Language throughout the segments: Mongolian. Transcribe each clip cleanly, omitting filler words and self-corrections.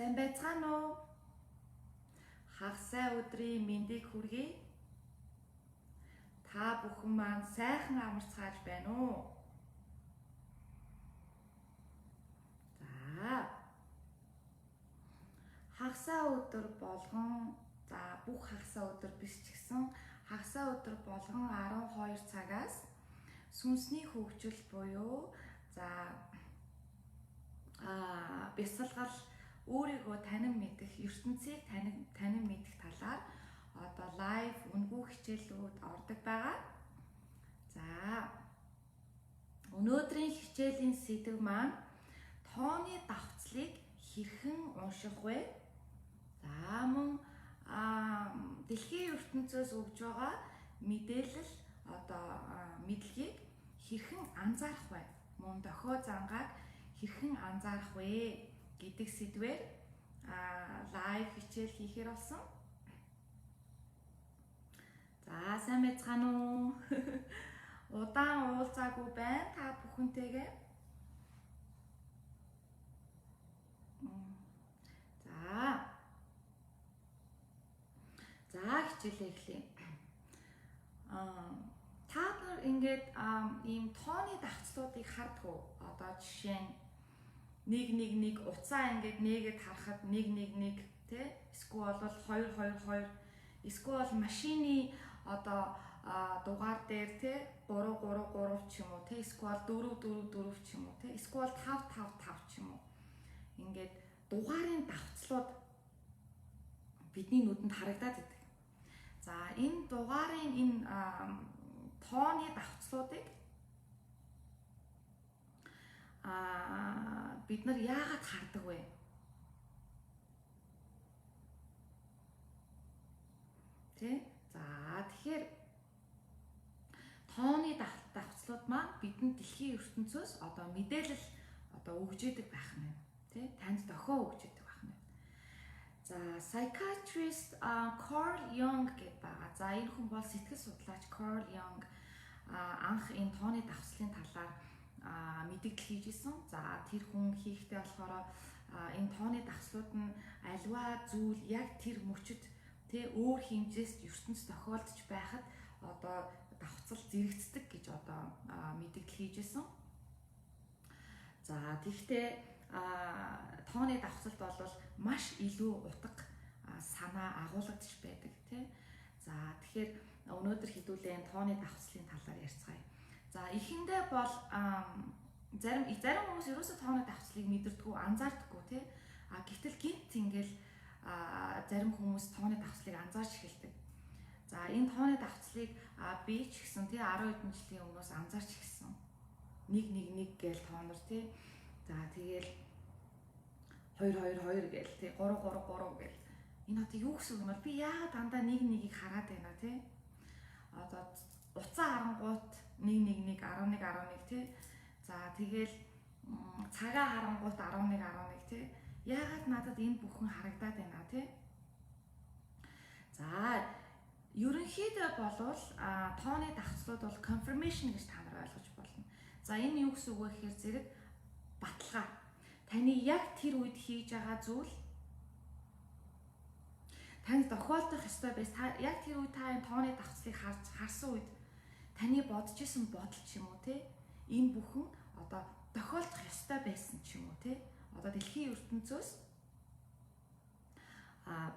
Сайн байцгаана уу? Хагас сайн өдрийн мэндийг хүргэе. Та бүхэн маань сайхан амарцгааж байна уу? За. Хагасаа өдөр болгон бүх хагасаа өдөр биш ч гэсэн хагасаа өдөр болгон 12 цагаас сүнсний хөгжил буюу бясалгал өөрийгөө танин мэдэх, ертөнцийг танин мэдэх талаар одоо лайв үнгүй хичээлүүд ордог байгаа. За өнөөдрийн хичээлийн сэдэв маань тооны давхцлыг хэрхэн унших вэ? За мөн дэлхийн ертөнцөөс өгж байгаа мэдээлэл одоо мэдлэгийг хэрхэн анзаарах вэ? Мөн дохио зангааг хэрхэн анзаарах вэ гэдэг сэдвээр лайв хичээл хийхээр болсон. За сайн байцгаана уу? Удаан уулзаагүй байна та бүхэнтэйгээ. За хичээлээ эхлэе. Та нар ингээд ийм тооны давхцлуудыг хардгуу. Одоо жишээ нь нэг уцаа ингээд нэгэд харахад нэг тий эсвэл бол 2 эсвэл машины одоо дугаар дээр тий 3 ч юм уу тий эсвэл 4 ч юм уу тий эсвэл 5 ч юм уу ингээд дугаарын давхцлууд бидний нүдэнд харагдаад байдаг. За энэ дугаарын энэ тооны давхцлуудыг бид нар яагаад хардаг вэ? Тэ? За тэгэхээр тооны давхцлууд маань бидэнд дэлхийн ертөнцөөс одоо мэдээлэл одоо өгж идэг байх нь байна. Тэ? Танд дохио өгж идэг байх нь. За psychiatrist Carl Jung гэдэг байгаа. За энэ хүн бол сэтгэл судлаач Carl Jung анх энэ тооны давхцлын талаар мэдээлэл хийж исэн. За тэр хүн хийхдээ болохоор энэ тооны давхцлууд нь альва зүйл яг тэр мөчөд тэ өөр хэмжээст ертөнц тохиолдож байхад одоо давхцал зэрэгцдэг гэж одоо мэдээлэл хийж исэн. За тэгвэл тооны давхцалд бол маш илүү утга санаа агуулгадж байдаг тий. За тэгэхээр өнөөдөр хэдүүлээ тооны давхцлын талаар ярьцгаая. За эхэндээ бол зарим хүмүүс ерөөсөө тооны давхцлыг мэдэрдэггүй, анзаардаггүй тий. Гэтэл гинт ингээл зарим хүмүүс тооны давхцлыг анзаарч эхэлдэг. За энэ тооны давхцлыг би ч гэсэн тий 10 хэдэн жилийн өмнөөс анзаарч эхэлсэн. Нэг гээл тоонор тий. За тэгэл 2 гээл тий 3 гээл. Энэ одоо юу гэсэн үг юм бол би яагаад дандаа нэгийг хараад байна тий. Одоо уцаа харангуут 11 тий. За тэгэл цагаа харангуут 11 тий. Яагаад надад энэ бүхэн харагдаад байна тий. За ерөнхийдөө болвол тооны давхцлууд бол confirmation гэж та нар ойлгож болно. За энэ юу гэсэн үг вэ гэхээр зэрэг баталгаа. Таны яг тэр үед хийж байгаа зүйл танд тохиолдох ёстой байс. Яг тэр үед та энэ тооны давхцлыг харсан үед таны бодож исэн бодол ч юм уу те энэ бүхэн одоо тохиолдох ёстой байсан ч юм уу те одоо дэлхийн ертөнцөөс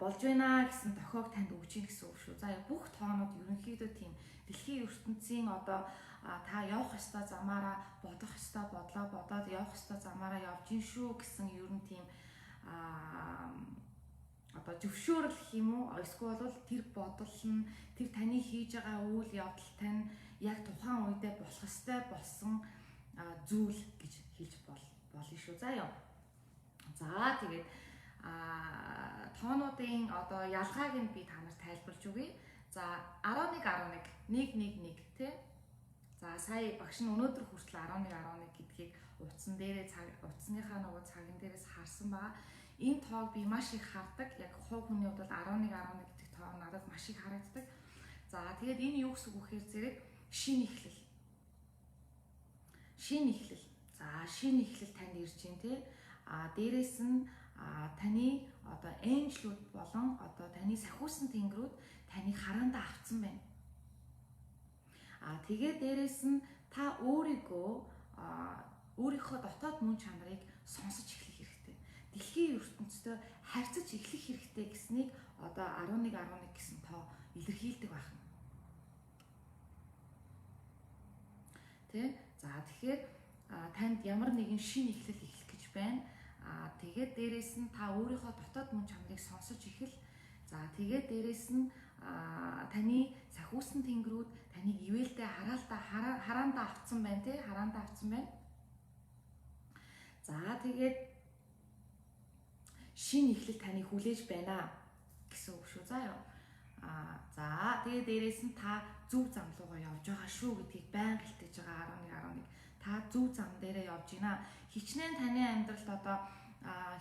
болж байна гэсэн тохиог танд өгж ийн гэсэн үг шүү. За бүх тоонууд ерөнхийдөө тийм дэлхийн ертөнцийн одоо та явах ёстой замаараа бодох ёстой бодлоо бодоод явах ёстой замаараа явж ийн шүү гэсэн ер нь тийм одоо зөвшөөрөл гэх юм уу эсвэл бол тэр бодол нь тэр таны хийж байгаа үйл явдал тань яг тухайн үедээ болох ёстой болсон зүйл гэж хэлж болно шүү. За яа. За тэгээд тоонуудын одоо ялгааг нь би та нарт тайлбарлаж өгье. За 11 тий. За сая багш нь өнөөдөр хүртэл 11 гэдгийг утасныхаа нөгөө цагын дээрээс харсан байгаа. Энэ тоог би маш их хардаг. Яг хувь хүний хувьд бол 11 гэдэг тоо надад маш их харагддаг. За тэгээд энэ юу гэсэн үг вэхээр зэрэг шинэ эхлэл. За шинэ эхлэл танд ирж байна тий. Дээрээс нь таны одоо энжлүүд болон одоо таны сахиусан тэнгэрүүд таныг хараандаа авцсан байна. Тэгээд дээрэс нь та өөрийнхөө дотоод мөн чанарыг сонсож эхлэх хэрэгтэй. Дэлхийн ертөнцтэй харьцаж эхлэх хэрэгтэй гэснийг одоо 11 гэсэн тоо илэрхийлдэг байна. Тэ? За тэгэхээр танд ямар нэгэн шин эхлэл эхлэх гэж байна. Тэгээд дээрэс нь та өөрийнхөө дотоод мөн чанарыг сонсож эхэл. За тэгээд дээрэс нь таны сахиусан тэнгэрүүд таныг ивэлдээ хараандаа авцсан байна, тий? Хараандаа авцсан байна. За тэгээд шин эхлэл таныг хүлээж байна гэсэн үг шүү. За ёо. За тэгээд дээрэс нь та зөв зам руугаа явж байгаа шүү гэдгийг байнга хэлтэж байгаа 11. Та зөв зам дээрээ явж байна. Хичнээн таны амьдралд одоо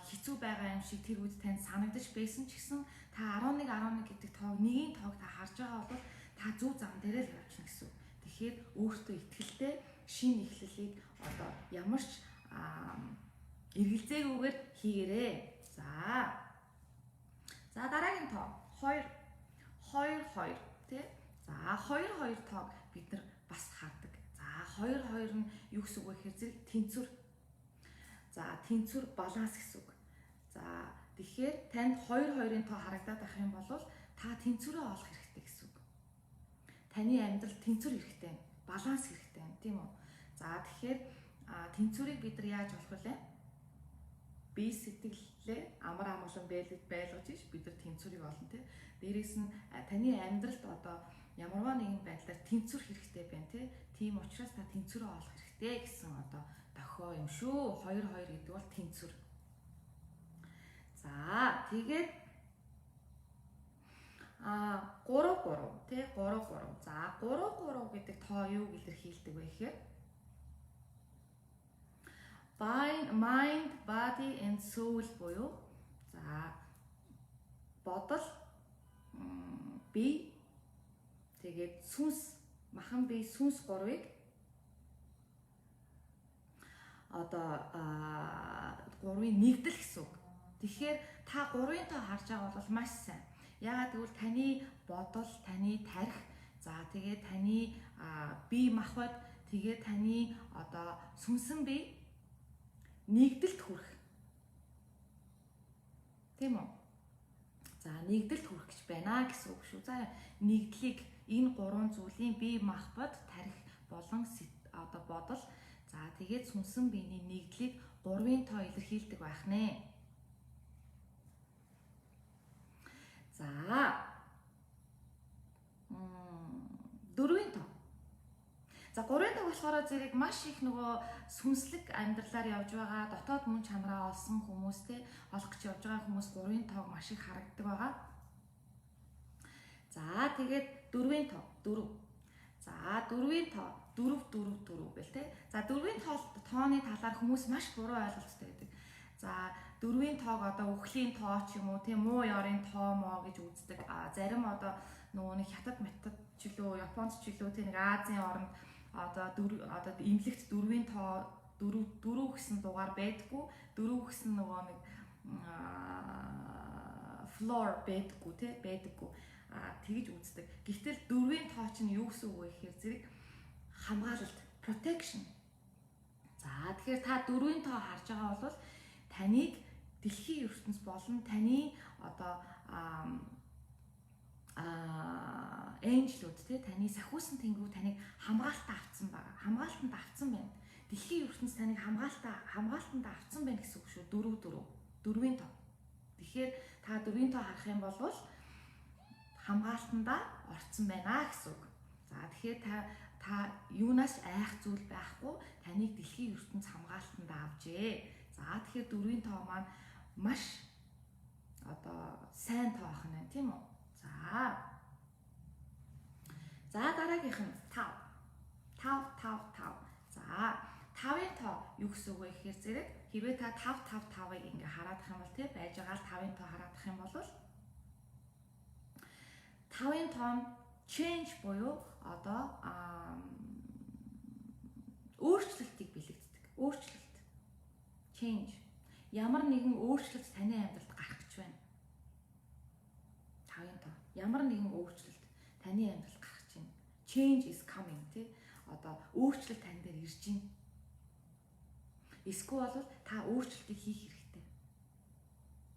хэцүү байгаа юм шиг тэр үед танд санагдаж байсан ч гэсэн та 11 гэдэг тоог нэгийн тоог та харж байгаа бол та зөв зам дээрээ л явж байна гэсэн үг. Тэгэхээр өөртөө итгэлтэй шинэ эхлэлийг одоо ямар ч эргэлзээгүйгээр хийгээрэй. За дараагийн тоо 2 тий. За 2 тоог бид нар бас хардаг. За 2 нь юу гэсэн үг вэ гэхээр зэрэг тэнцвэр. За тэнцвэр баланс гэсэн үг. За тэгэхээр танд 2-2-ын тоо харагдаад байх юм бол та тэнцвэрээ олох хэрэгтэй гэсэн үг. Таны амьдрал тэнцвэр хэрэгтэй, баланс хэрэгтэй, тийм үү? За тэгэхээр тэнцвэрийг бид нар яаж олох вэ? Бие сэтгэлээ амар амгалан байлгаж иш бид нар тэнцвэрийг олно тий. Дээрээс нь таны амьдралд одоо ямарваа нэгэн байдлаар тэнцвэр хэрэгтэй байна тий. Тийм учраас та тэнцвэрээ олох хэрэгтэй гэсэн одоо дохио юм шүү. 2 гэдэг бол тэнцвэр. За тэгээд 3 тий 3. За 3 гэдэг тоо юу илэрхийлдэг вэ гэхээр mind, body and soul буюу за бодол, бие, тэгээд сүнс, махан бие, сүнс 3-ыг одоо 3-ын нэгдэл гэсэн үг. Тэгэхээр та 3-ын тоо харж байгаа бол маш сайн. Яагаад гэвэл таны бодол, таны тарих, за тэгээд таны бие махбод, тэгээд таны одоо сүнсэн бие нэгдэлт хүрэх. Тийм үү? За нэгдэлт хүрэх гэж байна гэсэн үг шүү. За нэгдлийг энэ 3 зүйлийн бие махбод, тарих болон одоо бодол, за тэгээд сүнсэн биений нэгдлийг 3-ын тоо илэрхийлдэг байх нэ. За 4-ийн тоо. За 3-ын тоо болохоор зэрэг маш их нөгөө сүнслэг амьдралаар явж байгаа дотоод мөн чанараа олсон хүмүүстэй олох гэж явж байгаа хүмүүс 3-ын тоог маш их харагддаг байгаа. За тэгээд 4-ийн тоо 4. За 4-ийн тоо 4 гэл те. За 4-ийн тооны талаар хүмүүс маш буруу ойлголттой байдаг. За 4-ийн тоог одоо үхлийн тоо ч юм уу тийм муу ёрын тоо моо гэж үздэг. Зарим одоо нөгөө нэг хятад метод ч үлээ Японд ч үлээ тийм нэг Азийн оронд одоо имлэгт 4-ийн тоо 4 гэсэн дугаар байдаггүй. 4 гэсэн нөгөө нэг floor байдаггүй тий байдаггүй. Тэгж үздэг. Гэвтэл 4-ийн тоо чинь юу гэсэн үг вэ гэхээр зэрэг хамгаалалт, protection. За тэгэхээр та 4-ийн тоо харж байгаа бол таныг дэлхийн ертөнц болон таны одоо энжлүүд тий таны сахиусан тэнгэрүүд таныг хамгаалтанд авцсан байгаа. Хамгаалтанд авцсан байна. Дэлхийн ертөнц таныг хамгаалтанд авцсан байна гэсэн үг шүү. 4-ийн тоо. Тэгэхээр та 4-ийн тоо харах юм бол хамгаалтандаа орцсон байна гэсэн үг. За тэгэхээр та юунаас айх зүйл байхгүй таныг дэлхийн ертөнц хамгаалтанд авжээ. За тэгэхээр 4-ийн тоо маань маш одоо сайн тоо ах нь тийм үү? За дараагийнх нь 5. За 5-ын тоо юу гэсэн үг вэ гэхээр зэрэг хэрвээ та 5-5-5-ыг ингээ хараадах юм бол тий байж байгаа л 5-ын тоо хараадах юм бол 5-ын тоо change буюу одоо өөрчлөлтийг бэлэгддэг. Өөрчлөлт. Change. ямар нэгэн өөрчлөлт таны амьдралд гарах гэж байна. 5-ын тоо. Ямар нэгэн өөрчлөлт таны амьдралд гарах гэж байна. Change is coming тий. Одоо өөрчлөлт тань дээр ирж байна. Эсвэл бол та өөрчлөлтийг хийх хэрэгтэй.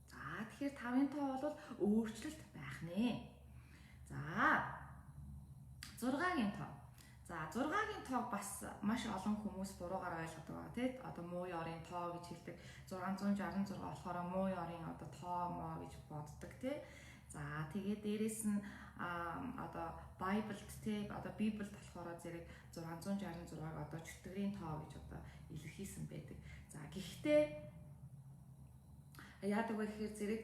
За тэгэхээр 5-ын тоо бол өөрчлөлт байх нэ. За 6-гийн тоо. За 6-гийн тоог бас маш олон хүмүүс буруугаар ойлгодог байгаа тийм. Одоо муу ёрын тоо гэж хэлдэг. 666 болохоор муу ёрын одоо тоо моо гэж боддог тийм. За тэгээд дээрэс нь одоо Bibled тийм одоо Библиэд болохоор зэрэг 666-г одоо чөтгөрийн тоо гэж одоо илэрхийлсэн байдаг. За гэхдээ яадаг вэ гэхээр зэрэг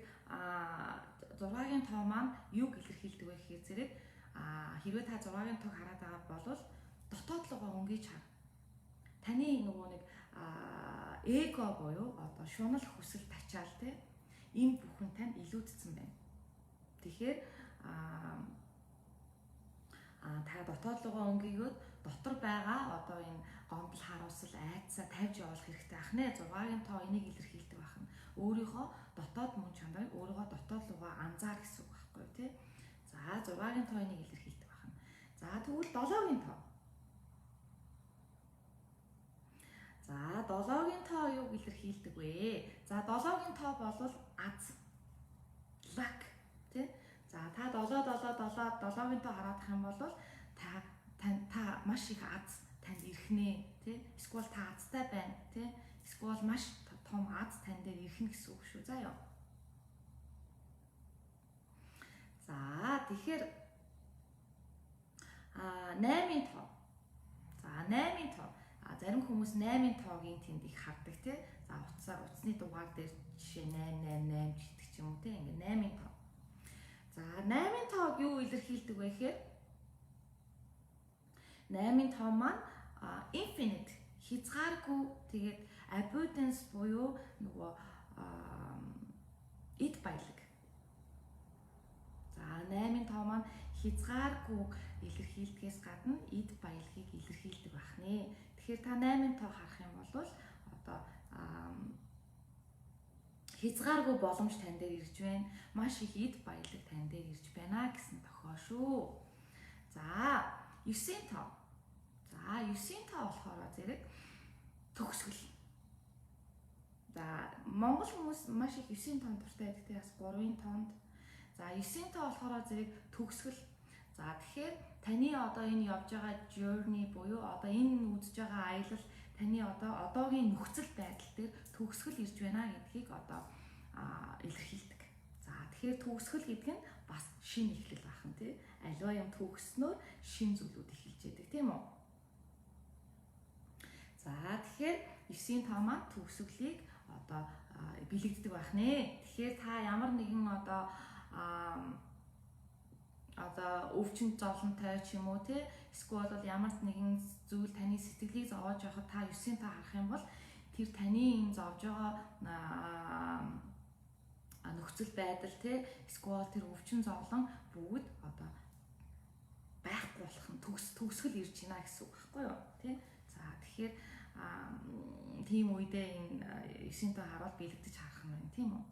6-гийн тоо маань юг илэрхийлдэг вэ гэхээр зэрэг хэрвээ та 6-гийн тоог хараад байгаа бол дотоод руугаа өнгөж хар. Таны нөгөө нэг эго буюу одоо шунал хүсэл тачаал те энэ бүхэн тань илүүдсэн байна. Тэгэхээр та дотоод руугаа өнгийгөөд дотор байгаа одоо энэ гомдол харуулсал айдсаа тавьж явуулах хэрэгтэй ах нэ. 6-гийн тоо энийг илэрхийлдэг байна. Өөрийнхөө дотоод мөн чанарыг өөрийгөө дотоод руугаа анзаар гэсэн үг байхгүй тий. За 6-гийн тоо энийг илэрхийлдэг байна. За тэгвэл 7-гийн тоо. За 7-гийн тоо юуг илэрхийлдэг вэ? За 7-гийн тоо бол аз. Luck тий. За та 7-7-7-7-гийн тоо хараад ах юм бол та маш их аз танд ирэх нэ тий. Эсвэл та азтай байна тий. Эсвэл маш том аз тань дээр ирэх гэсэн үг шүү. За ёо. За тэгэхээр 8-ийн тоо. За 8-ийн тоо. Зарим хүмүүс 8-ийн тоогийн тэнд их хардаг тий. За утасны дугаар дээр жишээ 888 гэдэг ч юм уу тий. Ингээ 8-ийн тоо. За 8-ийн тоог юу илэрхийлдэг вэ гэхээр 8-ийн тоо маань infinite хязгааргүй тэгээд abundance буюу нөгөө эд баялаг. За 8-ийн тоо маань хязгааргүй илэрхийлдгээс гадна эд баялагийг илэрхийлдэг байх нэ. Тэгэхээр та 8-ийн тоо харах юм бол одоо хязгааргүй боломж тань дээр ирж байна. Маш их эд баялаг тань дээр ирж байна гэсэн тохиол шүү. За 9-ийн тоо. За 9-ийн тоо болохоор зэрэг төгсгөл. За Монгол хүмүүс маш их 9-ийн тоонд дуртай байдаг тийм бас 3-ын тоонд. За 9-ийн тоо болохоор зэрэг төгсгөл. За тэгэхээр таны одоо энэ явж байгаа journey буюу одоо энэ үзэж байгаа аялал таны одоо одоогийн нөхцөл байдал дээр төгсгөл ирж байна гэдгийг одоо илэрхийлдэг. За тэгэхээр төгсгөл гэдэг нь бас шинэ эхлэл байх нь тий. Аливаа юм төгснөөр шинэ зүйлүүд эхэлж яадаг тийм үү? За тэгэхээр 9-ийн тоо маань төгсгөлийг одоо бэлэгддэг байх нэ. Тэгэхээр та ямар нэгэн одоо өвчин зовлонтой ч юм уу те эсвэл бол ямар нэгэн зүйл таны сэтгэлийг зовоож явахад та 9-ийн тоо харах юм бол тэр таны энэ зовж байгаа нөхцөл байдал те эсвэл тэр өвчин зовлон бүгд одоо байхгүй болох нь төгсгөл ирж байна гэсэн үг байхгүй юу те. За тэгэхээр тийм үедээ энэ 9-ийн тоо харуул бэлэгдэж харах юм байна тийм үү.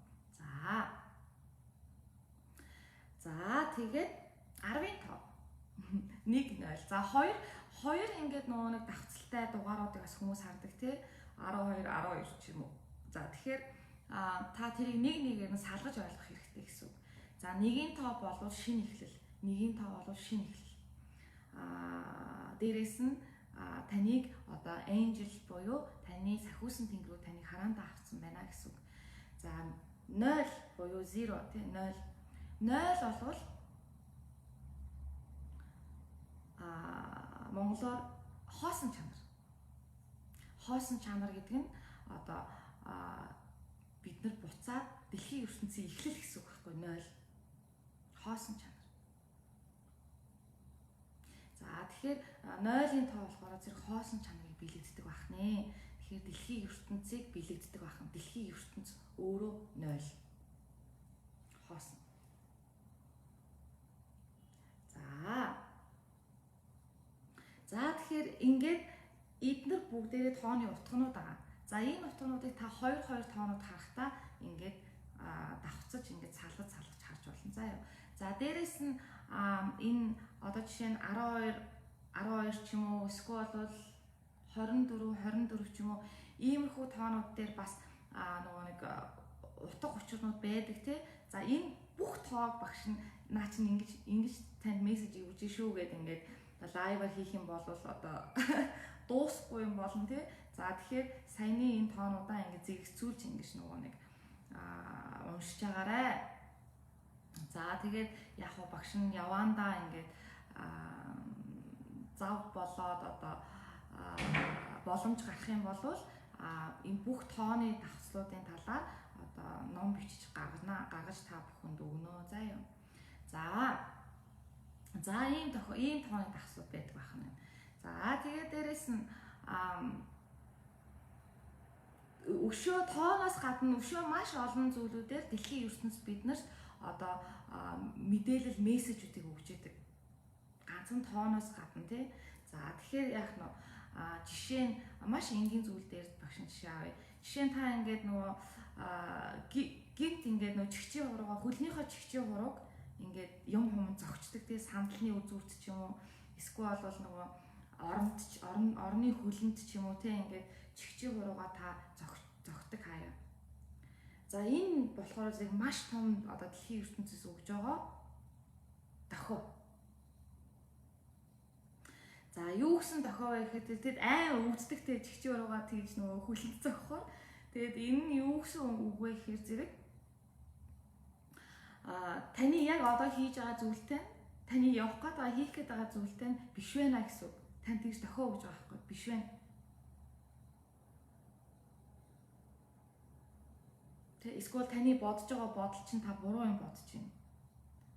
За тэгээд 10-ын тоо 1-0. За 2 ингээд нөгөө нэг давцалтай дугааруудыг бас хүмүүс хардаг тий 12 12 ч юм уу. За тэгэхээр та тэрийг нэгээр нь салгаж ойлгох хэрэгтэй гэсэн үг. За 1-ийн тоо бол шинэ эхлэл, 1-ийн тоо бол шинэ эхлэл. Дээрээс нь таныг одоо angel буюу таны сахиусан тэнгэрүүд таныг хараандаа авсан байна гэсэн үг. За 0 буюу 0 тий 0 бол монголоор хоосон чанар. Хоосон чанар гэдэг нь одоо бид нар буцаад дэлхийн ертөнцийн эхлэл гэсэн үг байхгүй 0. Хоосон чанар. За тэгэхээр 0-ын тоо болохоор зэрэг хоосон чанарыг бэлэгддэг байх нэ. Тэгэхээр дэлхийн ертөнцийг бэлэгддэг байх нь дэлхийн ертөнц өөрөө 0. Хоосон. За тэгэхээр ингээд эдгээр бүгдээрээ тооны утганууд байгаа. За ийм утгуудыг та 2 тоонууд харахтаа ингээд давхцаж ингээд салж харж болно. За юу. За дээрэс нь энэ одоо жишээ нь 12 ч юм уу эсвэл бол 24 ч юм уу иймэрхүү тоонууд дээр бас нөгөө нэг утга учирнууд байдаг тий. За энэ бүх тоог багш нь наа чинь ингэж танд мессеж өгч шүү гэдэг ингээд лайваар хийх юм бол одоо дуусахгүй юм болно тий. За тэгэхээр саяны энэ тоонуудаа ингээд зэрэгцүүлж ингэж нөгөө нэг уншиж байгаарай. За тэгээд яг хоо багш нь явандаа ингээд зав болоод одоо боломж гарах юм бол энэ бүх тооны давхцлуудын талаар одоо ном бичиж гаргаж та бүхэнд өгнө. За юу. За ийм тооны давхцлууд байдаг байна. За тэгээд дээрэс нь өшөө тооноос гадна өшөө маш олон зүйлүүдээр дэлхийн ертөнц биднэрт одоо мэдээлэл мессежүүдийг өгч идэг. Ганцхан тооноос гадна тий. За тэгэхээр яг нь жишээ нь маш энгийн зүйл дээр багш жишээ авъя. Жишээ нь та ингээд нөгөө гинт ингээд нөгөө чихчийн хурууга хөлнийхөө чихчийн хурууг ингээд юм хүм зогчдөг тий сандалны үзүүрт ч юм уу эсвэл бол нөгөө орны хөлөнд ч юм уу тий ингээд чихчийн хурууга та зогтдог хаяа. За энэ болохоор зэрэг маш том одоо дэлхийн ертөнцөөс өгж байгаа дохио. За юу гэсэн дохио вэ гэхэд тэгэд өвддөгтэй чихчийн хурууга тэгж нөгөө хөлөнд зогхоор тэгэд энэ нь юу гэсэн үг вэ гэхээр зэрэг таны яг одоо хийж байгаа зүйлтэй таны явах гээд байгаа хийх гээд байгаа зүйлтэй биш байна гэсэн үг. Тань тэгж дохио өгж байгаа байхгүй биш байна. Тэ эсвэл таны бодож байгаа бодол чинь та буруу юм бодож байна.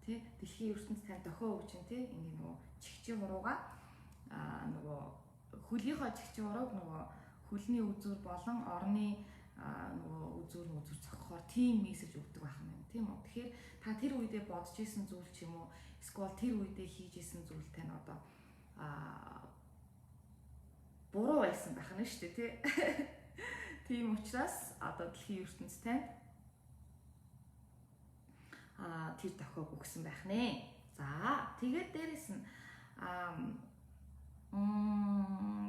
Тэ дэлхийн ертөнцид тань дохио өгч байна тэ ингээ нөгөө чихчийн хурууга нөгөө хөлийнхөө чихчийн хурууг нөгөө хөлний үзүүр болон орны нөгөө үзүүр зогхохоор тийм мессеж өгдөг байна тийм үү. Тэгэхээр та тэр үедээ бодож исэн зүйл ч юм уу эсвэл тэр үедээ хийж исэн зүйл тань одоо буруу байсан байх нь шүү дээ тий. Тийм учраас одоо дэлхийн ертөнц танд тэр дохиог өгсөн байх нэ. За тэгээд дээрэс нь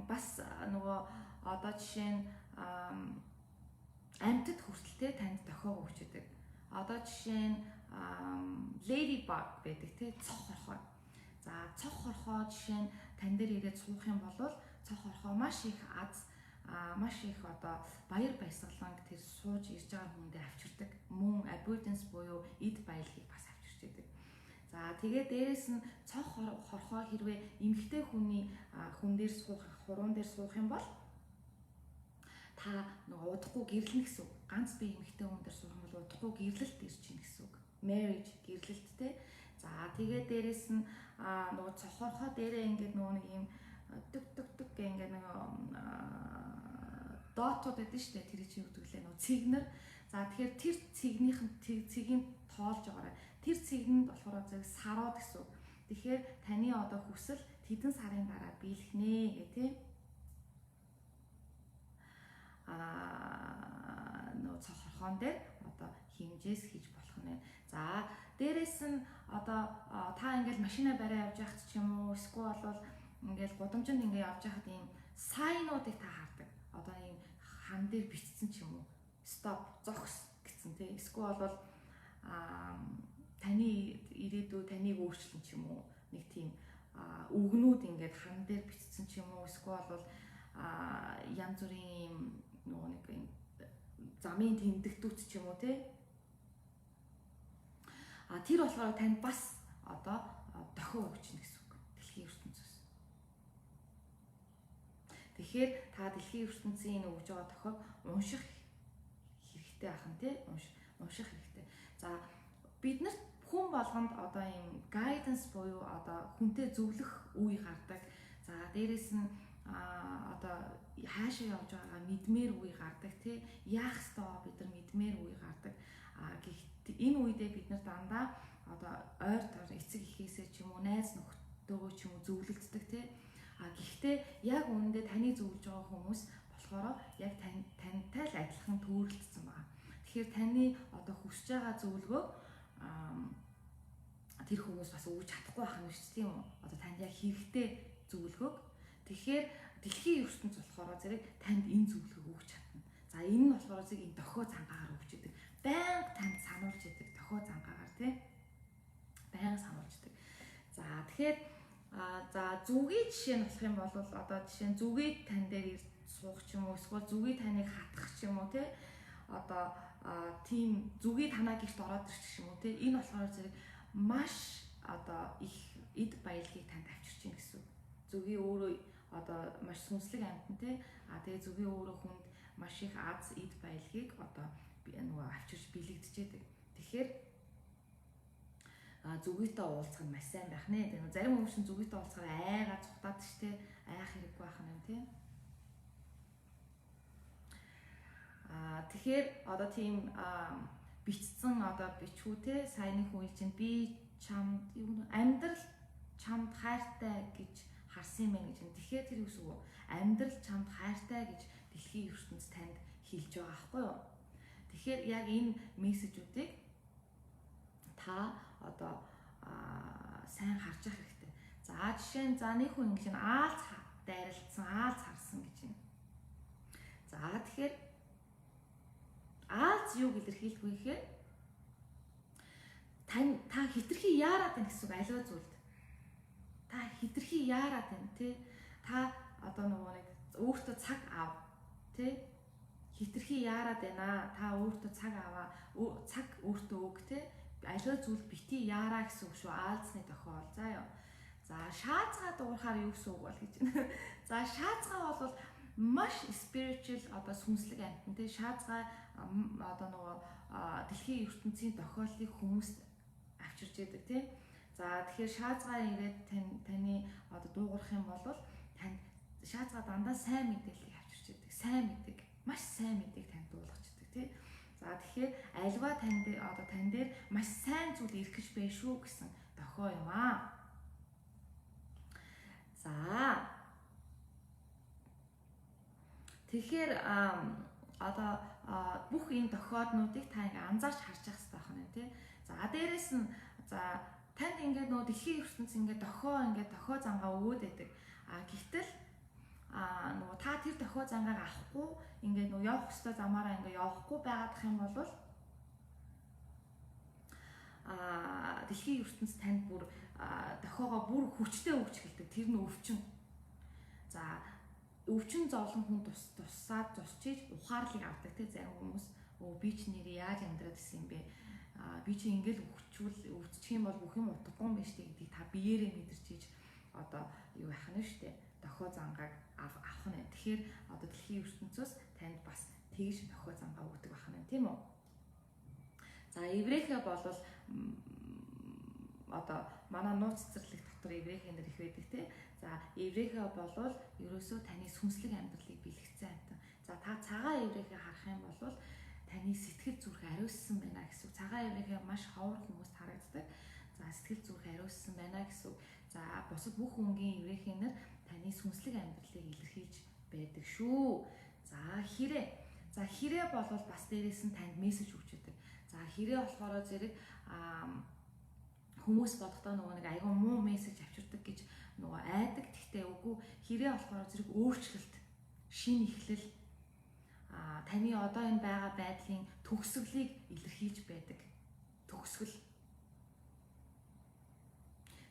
бас нөгөө одоо жишээ нь амьтад хүртэлтэй танд дохиог өгч идэг. Одоо жишээ нь ladybug байдаг тий цох хорхоо. За цох хорхоо жишээ нь тань дээр ирээд суух юм бол цох хорхоо маш их маш их одоо баяр баясгалан тэр сууж ирж байгаа хүндээ авчирдаг. Мөн abundance буюу эд баялагийг бас авчирч идэг. За тэгээд дээрэс нь цох хорхоо хэрвээ эмэгтэй хүний хүн дээр суух хуруун дээр суух юм бол та нөгөө удахгүй гэрлэнэ гэсэн үг. Ганц би эмэгтэй хүн дээр суух юм бол удахгүй гэрлэлт ирж чинь гэсэн үг. Marriage гэрлэлттэй. За тэгээд дээрэс нь нөгөө цох хорхоо дээрээ ингээд нөгөө нэг юм дүг гэх ингээд нөгөө доотууд байдаг шүү дээ. Тэр чинь юу гэвэл нөгөө цэгнэр. За тэгэхээр тэр цэгийн тоолж байгаарай. Тэр цэгнэнд болохоор зэрэг сарууд гэсэн үг. Тэгэхээр таны одоо хүсэл тэдэн сарын дараа биелхнэ гэх тийм нөгөө цох хорхон дээр одоо хэмжээс хийж болох нь. За дээрэс нь одоо та ингээл машина барай явж байхад ч юм уу эсвэл бол ингээл гудамжинд ингээ явж байхад ийм сайнуудыг та хардаг. Одоо ийм хан дээр бичсэн ч юм уу стоп зогс гэсэн тийм эсвэл бол таны ирээдүй таныг өөрчлөн ч юм уу нэг тийм үгнүүд ингээд хан дээр бичсэн ч юм уу эсвэл бол янз бүрийн нөгөө нэг замын тэмдэгтүүд ч юм уу тий тэр болохоор танд бас одоо дохио өгч нэ гэсэн үг дэлхийн ертөнцөөс. Тэгэхээр та дэлхийн ертөнцийн энэ өгж байгаа дохиог унших хэрэгтэй ахын тий унших хэрэгтэй. За биднэрт хүн болгонд одоо ийм guidance буюу одоо хүнтэй зөвлөх үе гардаг. За дээрэс нь одоо хаашаа явж байгаагаа мэдмээр үе гардаг тий яах ёстой бид нар мэдмээр үе гардаг. Гэхдээ энэ үедээ бид нар дандаа одоо ойр тойр эцэг эхээсээ ч юм уу найз нөхдөөгөө ч юм уу зөвлөлддөг тий. Гэхдээ яг үүндээ таны зөвлөж байгаа хүмүүс болохоор яг тантай л адилхан төрөлдсөн байна. Тэгэхээр таны одоо хүсэж байгаа зөвлөгөө тэр хүмүүс бас өгч чадахгүй байх юм шүү дээ, тийм үү? Одоо танд яг хэрэгтэй зөвлөгөөг. Тэгэхээр дэлхийн ертөнц болохоор зэрэг танд энэ зөвлөгөөг өгч чадна. За энэ нь болохоор зэрэг энэ дохио цангаагаар өгч идэг. Байнга танд сануулж идэг дохио цангаагаар, тийм. Байнга сануулж идэг. За тэгэхээр за зүгийн жишээ нь болох юм бол одоо жишээ нь зүгийг тань дээр суух ч юм уу, эсвэл зүгийг таныг хатгах ч юм уу, тийм. Одоо тийм зүгийг танаа гэрт ороод ирчих ч юм уу, тийм. Энэ болохоор зэрэг маш одоо их эд баялагийг танд авчирч гин гэсэн. Зүгийн өөрөө одоо маш сүнслэг амьтан, тийм. Тэгээ зүгийн өөрөө хүнд маш их аз эд баялагийг одоо нөгөө авчирч бэлэгдчихэд. Тэгэхээр зүгийтэй уулзах нь маш сайн байх нэ. Тэгээ зарим хүмүүс нь зүгийтэй уулзахаар айгаа цухтаад штэ, айх хэрэггүй байх юм, тийм. Тэгэхээр одоо тийм бичсэн одоо бичвүү, те, саяны хүн чинь би чамд амьдрал чамд хайртай гэж харсан юм байна гэж. Тэгэхээр тэр үс үү? Амьдрал чамд хайртай гэж дэлхийн ертөнц танд хэлж байгаа байхгүй юу? Тэгэхээр яг энэ мессежүүдийг та одоо сайн харж явах хэрэгтэй. За жишээ нь за нэг хүн ингэж аалц дайралтсан, аалц харсан гэж байна. За тэгэхээр аалц юуг илэрхийлэх вэ гэхээр та хитрхи яарад байна гэсэн үг аливаа зүйлд. Та хитрхи яарад байна, тий. Та одоо нөгөө нэг өөртөө цаг ав, тий. Хитрхи яарад байна. Та өөртөө цаг аваа, цаг өөртөө өг, тий. Аливаа зүйлд бити яараа гэсэн үг шүү. Аалцны тохиол. За ёо. За шаацгаа дуурахаар юу гэсэн үг бол гэж байна. За шаацгаа бол маш spiritual одоо сүнслэг амьтан, тий. Шаацгаа одоо нөгөө дэлхийн ертөнцийн тохиоллыг хүмүүст авчирч яадаг, тий. За тэгэхээр шаацгаа ирээд таны одоо дуугарах юм бол танд шаацгаа дандаа сайн мэдээллийг авчирч яадаг. Сайн мэдээг, маш сайн мэдээг танд дуулгачдаг, тий. За тэгэхээр альва тань дээр маш сайн зүйл ирэх гэж байна шүү гэсэн тохио юм аа. За тэгэхээр одоо бүх энэ тохиолдлуудыг та ингээ анзаарч харж явах хэрэгтэй байна, тий. За дээрэс нь за танд ингээ нөө дэлхийн ертөнц ингээ дохио зангаа өгөөд байдаг. Гэвтэл нөгөө та тэр дохио зангааг авахгүй ингээ нөгөө явах ёстой замаараа ингээ явахгүй байгаадах юм бол дэлхийн ертөнц танд бүр дохиогоо бүр хүчтэй өгч эхэлдэг. Тэр нь өвчин. За өвчин зовлон хүн тусаад зусчиж ухаарлыг авдаг, те. Зарим хүмүүс би ч нэрээ яаж амьдраад ирсэн юм бэ? Би чи ингээл өвччих юм бол бүх юм утгагүй юм байна штэ гэдгийг та биеэрээ мэдэрч ийж одоо юу яах нь штэ. Дохио зангааг авах нь. Тэгэхээр одоо дэлхийн ертөнцөөс танд бас тэгж дохио зангаа өгдөг байх нь, тийм үү? За еврейхэ болвол одоо манай нууц цэцэрлэг дотор еврейхэн дэр их байдаг, тий. За еврейхэ болвол ерөөсөө таны сүнслэг амьдралыг бэлгэцсэн амтан. За та цагаан еврейхэ харах юм бол таны сэтгэл зүрх ариуссан байна гэсэн үг. Цагаан еврейхэ маш ховор хүмүүст харагддаг. За сэтгэл зүрх ариуссан байна гэсэн үг. За бусад бүх өнгийн еврейхэнэр таны сүнслэг амьдралыг илэрхийлж байдаг шүү. За хэрэг болвол бас дээрээс нь танд мессеж өгч өгдөг. За хэрэг болохоор зэрэг хүмүүс бодохдоо нөгөө нэг айгүй муу мессеж авчирдаг гэж нөгөө айдаг. Гэхдээ үгүй, хэрэг болохоор зэрэг өөрчлөлт, шинэ эхлэл, таны одоо энэ байгаа байдлын төгсгөлийг илэрхийлж байдаг. Төгсгөл.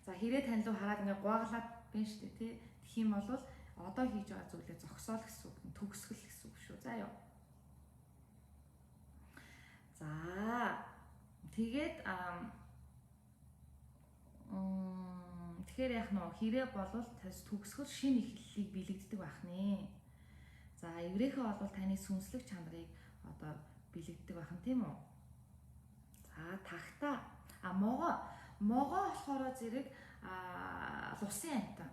За хэрэг тань руу хараад ингээ гуаглаад байна шүү дээ, тий. Тэгэх юм бол одоо хийж байгаа зүйлээ зогсоол гэсэн үг, төгсгөл гэсэн үг шүү. За ёо. За тэгээд тэгэхээр яг нөө хэрэг болвол төгсгөл шинэ эхлэлийг бэлэгддэг байх нэ. За еврейхэ бол таны сүнслэг чанарыг одоо бэлэгддэг байх нь, тийм үү? За тагтаа могоо болохоор зэрэг лусын амтан.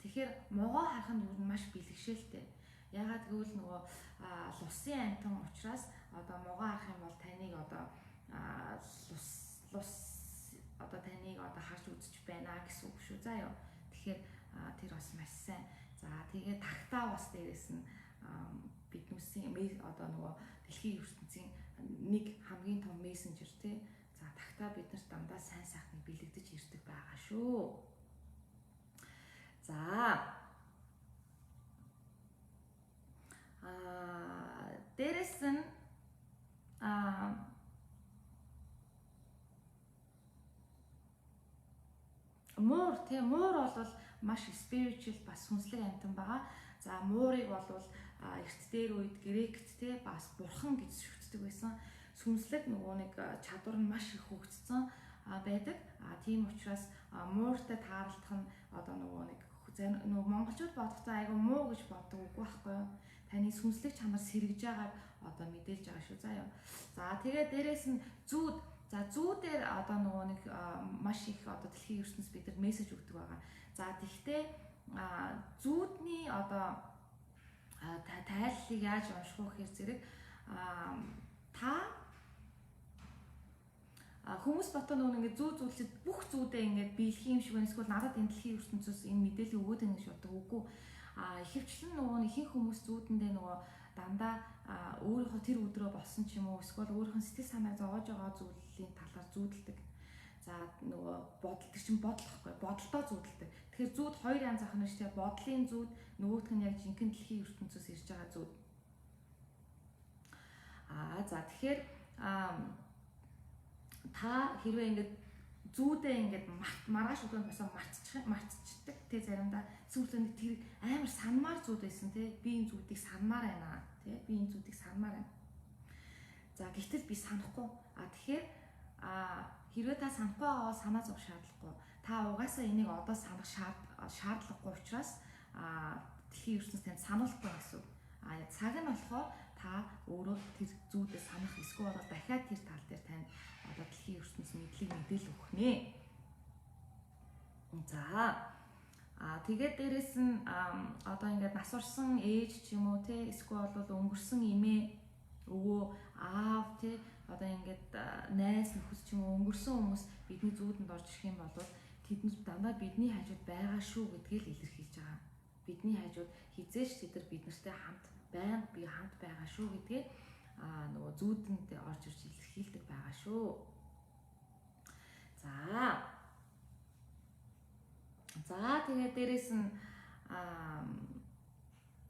Тэгэхээр могоо харах нь юу маш бэлгшээлтэй. Ягаад гэвэл нөгөө лусын амтан учраас одоо могоо харах юм бол таныг одоо лус одоо таныг одоо харж үзэж байна гэсэн үг шүү. За ёо. Тэгэхээр тэр бас маш сайн. За тэгээд тагтаа бас дээрээс нь биднүүсийн одоо нөгөө дэлхийн ертөнцийн нэг хамгийн том мессенжер тий. За тагтаа биднэрт дандаа сайн сайхныг бэлэгдэж ирдэг байгаа шүү. За дээрэс нь муур бол маш spiritual бас хүнслэг амьтан байгаа. За муурыг бол эрт дээр үед грект те бас бурхан гэж зөвшөөрдөг байсан. Сүнслэг нөгөө нэг чадвар нь маш их хөгжсөн байдаг. Тийм учраас мууртай таарлах нь одоо нөгөө нэг монголчууд бодохдоо айгүй муу гэж боддог үгүй байхгүй юу? Таны сүнслэг чанар сэргэж байгааг одоо мэдээлж байгаа шүү. Заа юу. За тэгээ дээрэс нь зүүд. За зүүдээр одоо нөгөө нэг маш их одоо дэлхийн ертөнц бидэнд мессеж өгдөг байгаа. За тэгвэл зүүдний одоо тайллыг яаж унших вэ гэхээр зэрэг та хүмүүс бодсон нөгөө ингээд зүү зүйлсэд бүх зүүдээ ингээд биелэх юм шиг байна. Эсвэл надад энэ дэлхийн ертөнцөөс энэ мэдээлэл өгөөд байна гэж боддог үгүй. Ихэвчлэн нөгөө ихэнх хүмүүс зүүдэндээ нөгөө дандаа өөрийнхөө тэр өдрөө болсон ч юм уу эсвэл өөрийнхөө сэтгэл санаа зовоож байгаа зүйлийн талаар зүүдэлдэг. За нөгөө бодол тэр чинь бодол واخгүй бодолдоо зүүдэлдэг. Тэгэхээр зүүд хоёр янз ахна шүү дээ. Бодлын зүүд нөгөөх нь яг жинхэнэ дэлхийн ертөнцөөс ирж байгаа зүүд. За тэгэхээр та хэрвээ ингээд зүүдээ ингээд маргааш өглөө босоо мартчихдаг те заримдаа сүүлдээ тэр амар санмаар зүүд байсан те би энэ зүүдийг санмаар байна те би энэ зүүдийг санмаар байна. За гэтэл би санахгүй. Тэгэхээр хэрвээ та санахгүй байгаа санаа зовх шаардлагагүй. Та угаасаа энийг одоо санах шаардлагагүй учраас дэлхийн ертөнцийн танд сануулахгүй гэсэн. Цаг нь болохоор та өөрөө тэр зүүдээ санах эсвэл дахиад тэр тал дээр танд одоо дэлхийн ертөнцийн мэдээлэл өгөх нэ. За тэгээд дээрэс нь одоо ингээд нас орсон ээж ч юм уу те эсвэл бол өнгөрсөн эмээ өвөө аав те одоо ингээд найз нөхөд ч юм уу өнгөрсөн хүмүүс бидний зүүдэнд орж ирэх юм бол тэднэр дандаа бидний хажууд байгаа шүү гэдгийг л илэрхийлж байгаа. Бидний хажууд хизээш тэд нар биднэртэй хамт байнга би хамт байгаа шүү гэдгээ нөгөө зүүдэнд орж ирж илэрхийлдэг байгаа шүү. За тэгээд дээрэс нь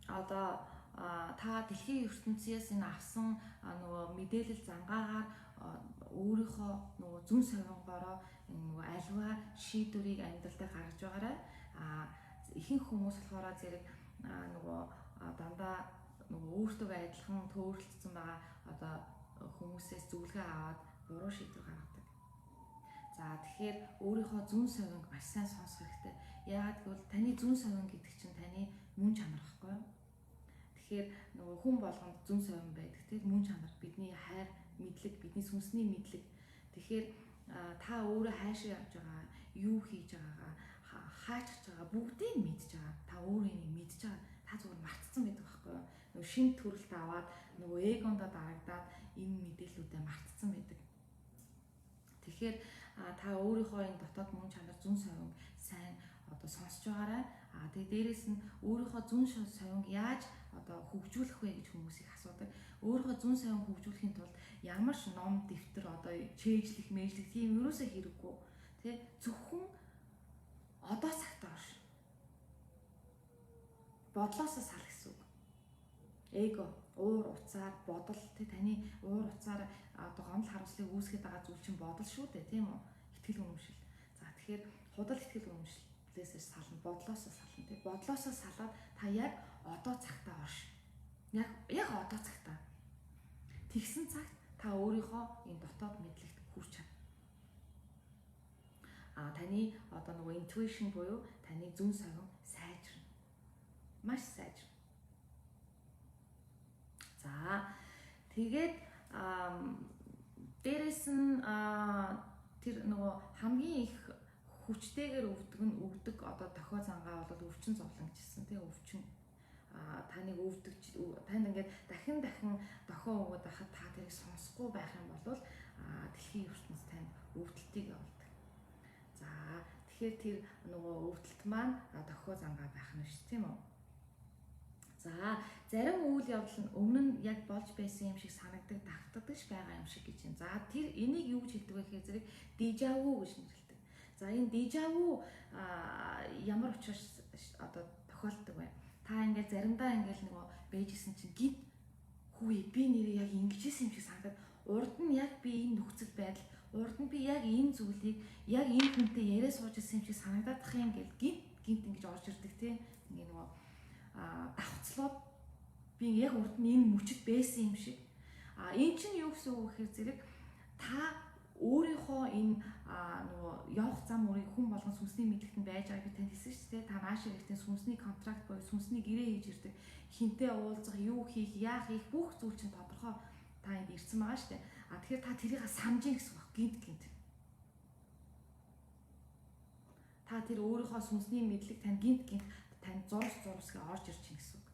одоо та дэлхийн ертөнциээс энэ авсан нөгөө мэдээлэл зангаагаар өөрийнхөө нөгөө зүн совингороо нөгөө альва шийдвэрийг амьдралдаа гаргаж байгаарай. Ихэнх хүмүүс болохоор зэрэг нөгөө дандаа нөгөө өөртөө адилхан төөрөлдсөн байгаа одоо хүмүүсээс зөвлөгөө аваад буруу шийдвэр гаргадаг. За тэгэхээр өөрийнхөө зүн совинг маш сайн сонсох хэрэгтэй. Яагаад гэвэл таны зүн совин гэдэг чинь таны мөн чанар байхгүй юу? Тэгэхээр нөгөө хүн болгонд зүн совин байдаг тийм мөн чанар бидний хайр, мэдлэг, бидний сүнсний мэдлэг. Тэгэхээр та өөрөө хайшаа явж байгаа, юу хийж байгаагаа, хаач гэж байгаа бүгдийг мэдж байгаа. Та өөрөө энийг мэдж байгаа. Та зүгээр мартсан байдаг байхгүй юу? Нөгөө шин төрөлт аваад нөгөө эгондоо дарагдаад энэ мэдээллүүдээ мартсан байдаг. Тэгэхээр та өөрийнхөө энэ дотоод мөн чанар зүн совинг сайн одоо сонсож байгаарай. Тэгээ дээрэс нь өөрийнхөө зүн совинг яаж одоо хөгжүүлэх вэ гэж хүмүүс их асуудаг. Өөрийнхөө зүн совинг хөгжүүлэхийн тулд ямар ч ном, дэвтэр одоо чэйжлэх, мэйжлэх тийм юусоо хэрэггүй. Тэ зөвхөн одоо цагтаа орш. Бодлоосоо сал гэсэн үг. Эго, уур уцаар бодол тэ таны уур уцаар одоо гомдол харамслыг үүсгэж байгаа зүйл чинь бодол шүү дээ, тийм үү? Итгэл үнэмшил. За тэгэхээр худал итгэл үнэмшлээс сална, бодлоосоо сална. Тэ бодлоосоо салаад та яг одоо цагтаа орш. Яг одоо цагтаа. Тэгсэн цагт та өөрийнхөө энэ дотоод мэдлэгт хүрч чадна. Таны одоо нөгөө intuition буюу таны зүн совин сайжирна. Маш сайжирна. За тэгээд дээрэс нь тэр нөгөө хамгийн их хүчтэйгээр өвдөг одоо дохио зангаа бол өвчин зовлон гэжсэн тийм өвчин таныг өвдөгч танд ингээд дахин дохио өгöd байхад та тэрийг сонсохгүй байх юм бол дэлхийн ертөнц танд өвдөлтийг явуулдаг. За тэгэхээр тэр нөгөө өвдөлт маань дохио зангаа байх нь шүү тийм үү. За зарим үйл явдал нь өмнө нь яг болж байсан юм шиг санагдаг, давтагдаж байгаа юм шиг гэж юм. За тэр энийг юу гэж хэлдэг вэ гэхээр зэрэг дижаву гэж нэрлэдэг. За энэ дижаву ямар учраас одоо тохиолддог вэ? Та ингээд заримдаа ингээд нөгөө бэжсэн чинь гид хүү би нэрээ яг ингэжсэн юм шиг санагдаад урд нь яг би энэ нөхцөл байдал, урд нь би яг энэ зүйлийг яг энэ хүнтэй яриа сууж ирсэн юм шиг санагдах юм гэл гинт ингэж орж ирдэг тийм. Ингээ нөгөө давхцлууд би яг урд нь энэ мөчөд байсан юм шиг. Энэ чинь юу гэсэн үг гэхээр зэрэг та өөрийнхөө энэ нөгөө явах зам үрийг хүн болгон сүнсний мэдлэгтэн байж байгааг би танд хэлсэн шүү дээ. Та нааш ирсэн сүнсний контракт боёо сүнсний гэрээ хийж ирдэг. Хинтээ уулзах, юу хийх, яах их бүх зүйл чинь тодорхой та энд ирсэн байгаа шүү дээ. Тэгэхээр та тэрийг санаж ийн гэсэн үг гинт. Та тэр өөрийнхөө сүнсний мэдлэг тань гинт тань зурсгээ орж ирж чинь гэсэн үг.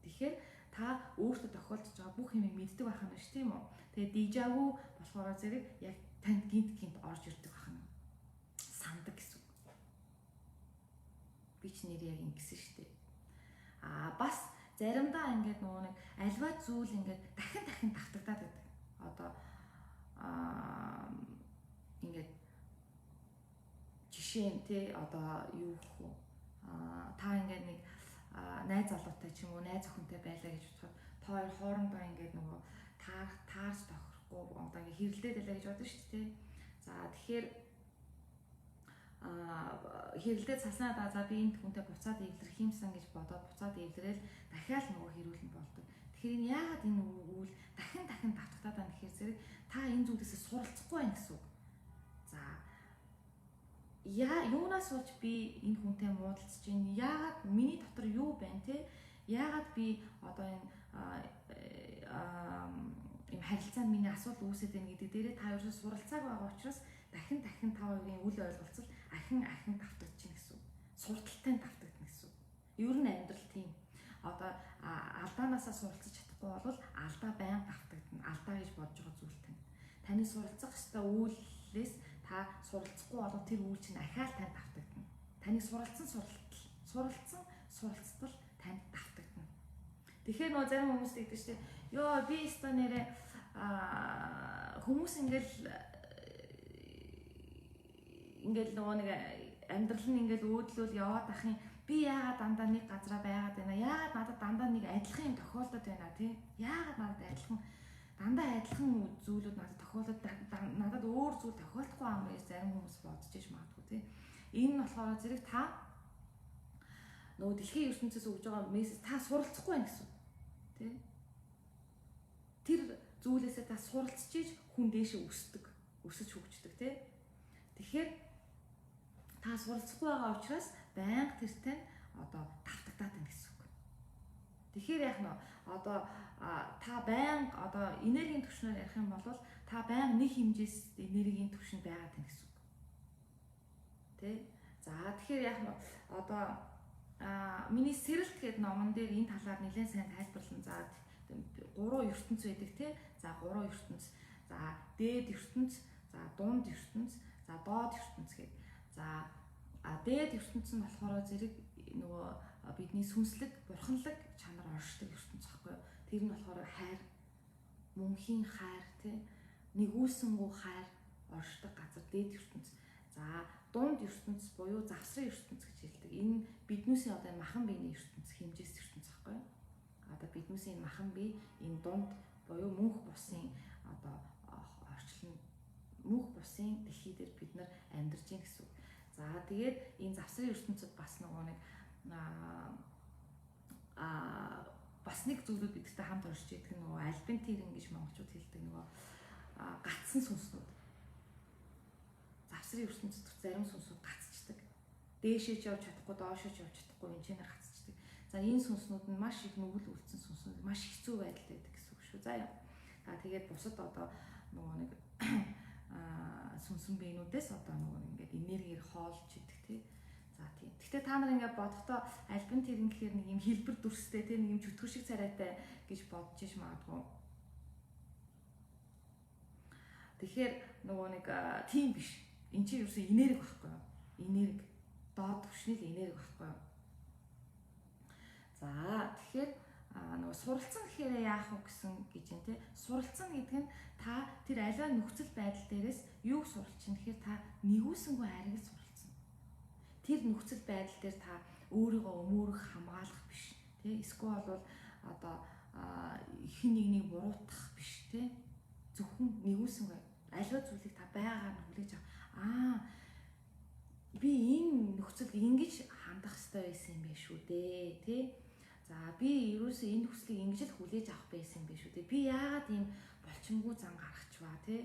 Тэгэхээр та өөртөө тохиолдож байгаа бүх юмыг мэддэг байх нь шүү тийм үү? Тэгээ дижаву болохоор зэрэг яг танд гинт орж ирдэг байх нь сандаг гэсэн үг. Би ч нэр яг ингэсэн шүү дээ. Бас заримдаа ингээд нөгөө нэг альва зүйл ингээд дахин давтагдаад байдаг. Одоо ингээд жишээ нь те одоо юу гэх вэ? Та ингээд нэг найз залуутай ч юм уу найз охинтой байлаа гэж бодоход та хоёр хоорондоо ингээд нөгөө таарч тохирохгүй одоо ингээд хэрэлдээд байлаа гэж бодно шүү дээ. За тэгэхээр хэрэлдээд салснаа за би энэ хүнтэй буцаад эвлэрх юмсан гэж бодоод буцаад эвлэрэл дахиад нөгөө хэрүүлэн болдог. Тэгэхээр энэ яагаад энэ үйл дахин давтагдаад байна гэхээр зэрэг та энэ зүйлээс суралцахгүй байна гэсэн үг. За юунаас болж би энэ хүнтэй муудалцж байна? Яагаад миний дотор юу байна те? Яагаад би одоо энэ юм харилцаанд миний асуудал үүсээд байна гэдэг дээрээ та ерөөсөө суралцааг байгаа учраас дахин та хоёрын үл ойлголцол ахин давтагдчихна гэсэн үг. Сурталтай давтагдана гэсэн үг. Ер нь амьдрал тийм. Одоо алдаанаасаа суралцаж чадахгүй бол алдаа байнга давтагдана. Алдаа гэж бодож байгаа зүйл тань. Таны суралцах ёстой үйлээс та суралцахгүй бол тэр үйл чинь ахаал танд давтагдана. Таны суралцсан суралцтал танд давтагдана. Тэгэхээр нөгөө зарим хүмүүс тэгдэг шүү дээ. Йоо би өстой нэрээ хүмүүс ингээл нөгөө нэг амьдрал нь ингээл өөдлөөл яваад ах юм би яагаад дандаа нэг газараа байгаад байна яагаад надад дандаа нэг адилхан юм тохиолдод байна тий яагаад надад адилхан зүйлүүд надад тохиолдод надад өөр зүйл тохиолдохгүй юм гэж зарим хүмүүс бодож иж магадгүй тий энэ нь болохоор зэрэг та нөгөө дэлхийн ертөнцөөс өгж байгаа мессеж та суралцахгүй байна гэсэн тий тэр зүйлээсээ та суралцж иж хүн дээшээ өсөж хөгждөг тий тэгэхээр та суралцахгүй байгаа учраас байнга тэртээ одоо давтагдаад байна гэсэн үг. Тэгэхээр яг нь одоо та байнга одоо энергийн түвшнээр ярих юм бол та байнга нэг хэмжээс энергийн түвшинд байгаад байна гэсэн үг. Тэ? За тэгэхээр яг нь одоо миний сэрэлт гэдэг номон дээр энэ талаар нэлээд сайн тайлбарлан за 3 ертөнц байдаг тий. За 3 ертөнц. За дээд ертөнц, за дунд ертөнц, за доод ертөнц гэдэг. За дээд ертөнц нь болохоор зэрэг нөгөө бидний сүнслэг, бурханлаг чанар оршдог ертөнц байхгүй юу? Тэр нь болохоор хайр, мөнхийн хайр тий, нэгүүлсэнгүү хайр оршдог газар дээд ертөнц. За дунд ертөнц буюу завсрын ертөнц гэж хэлдэг. Энэ биднүүсийн одоо махан биений ертөнц, хэмжээс ертөнц байхгүй юу? Одоо биднүүсийн махан бие энэ дунд буюу мөнх бусын одоо орчлон мөнх бусын дэлхий дээр бид нар амьдарч ийн гэсэн үг. За тэгээд энэ завсрын ертөнцид бас нөгөө нэг бас нэг зүйлүүд бидтэй хамт оршиж идэг нөгөө альбин тэрэн гэж монголчууд хэлдэг нөгөө гацсан сүнснүүд. Завсрын ертөнцид зарим сүнсүүд гацчдаг. Дээшээ ч явж чадахгүй, доошоо ч явж чадахгүй энэ ч гацчдаг. За энэ сүнснүүд нь маш их нүгэл үлдсэн сүнснүүд маш хэцүү байдалд байдаг гэсэн үг шүү. За яа. Тэгээд бусад одоо нөгөө нэг сүнсэн биенүүдээс одоо нөгөө ингээд энергиэр хоолж идэг тий. За тийм. Гэхдээ та нар ингээд бодохдоо альбин тэрэн гэхээр нэг юм хэлбэр дүрстэй тий нэг юм чөтгөр шиг царайтай гэж бодож иш магадгүй. Тэгэхээр нөгөө нэг тийм биш. Энд чинь юусэн энерги байхгүй юу? Энерги. Доод түвшний энерги байхгүй юу? За тэгэхээр нөгөө суралцсан гэхээр яах вэ гэсэн гэж юм те. Суралцсан гэдэг нь та тэр аливаа нөхцөл байдал дээрээс юу сурч чинь гэхээр та нэгүүлсэнгүй хайрыг суралцсан. Тэр нөхцөл байдал дээр та өөрийгөө өмөөрөх хамгаалах биш те. Эсвэл бол одоо хин нэгнийг буруутгах биш те. Зөвхөн нэгүүлсэнгүй аливаа зүйлийг та байгаагаар нь хүлээж авах. Би энэ нөхцөлд ингэж хандах хэрэгтэй байсан юм биш үү дээ те. За би ерөөсөө энэ нөхцөлийг ингэж л хүлээж авах байсан юм биш үү те. Би яагаад ийм болчимгүй зан гаргачваа те.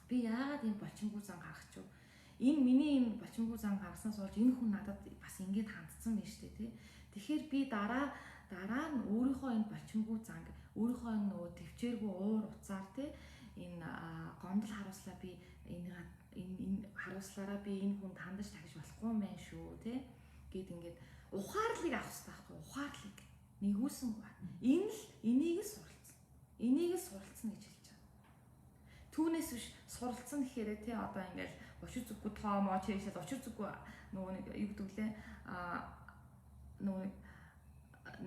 Би яагаад ийм болчимгүй зан гаргачв. Энэ миний ийм болчимгүй зан гаргаснаас болж энэ хүн надад бас ингэж хандсан байна шүү дээ те. Тэгэхээр би дараа нь өөрийнхөө энэ болчимгүй занг, өөрийнхөө нөгөө төвчээргүй уур уцаар те энэ гомдол харуулслаа би энэ харуулслаараа би энэ хүнд хандаж тахиж болохгүй юм байна шүү те. Гэт ингээд ухаарлыг авах хэрэгтэй байхгүй. Ухаарлыг нэгүүлсэнгүй. Энийг л суралцсан. Энийг л суралцсан гэж хэлж байгаа. Түүнээс биш суралцсан гэхээр те одоо ингээд учир зүггүй тоомоо чийшэл учир зүггүй нөгөө нэг юу гэдэг лээ нөгөө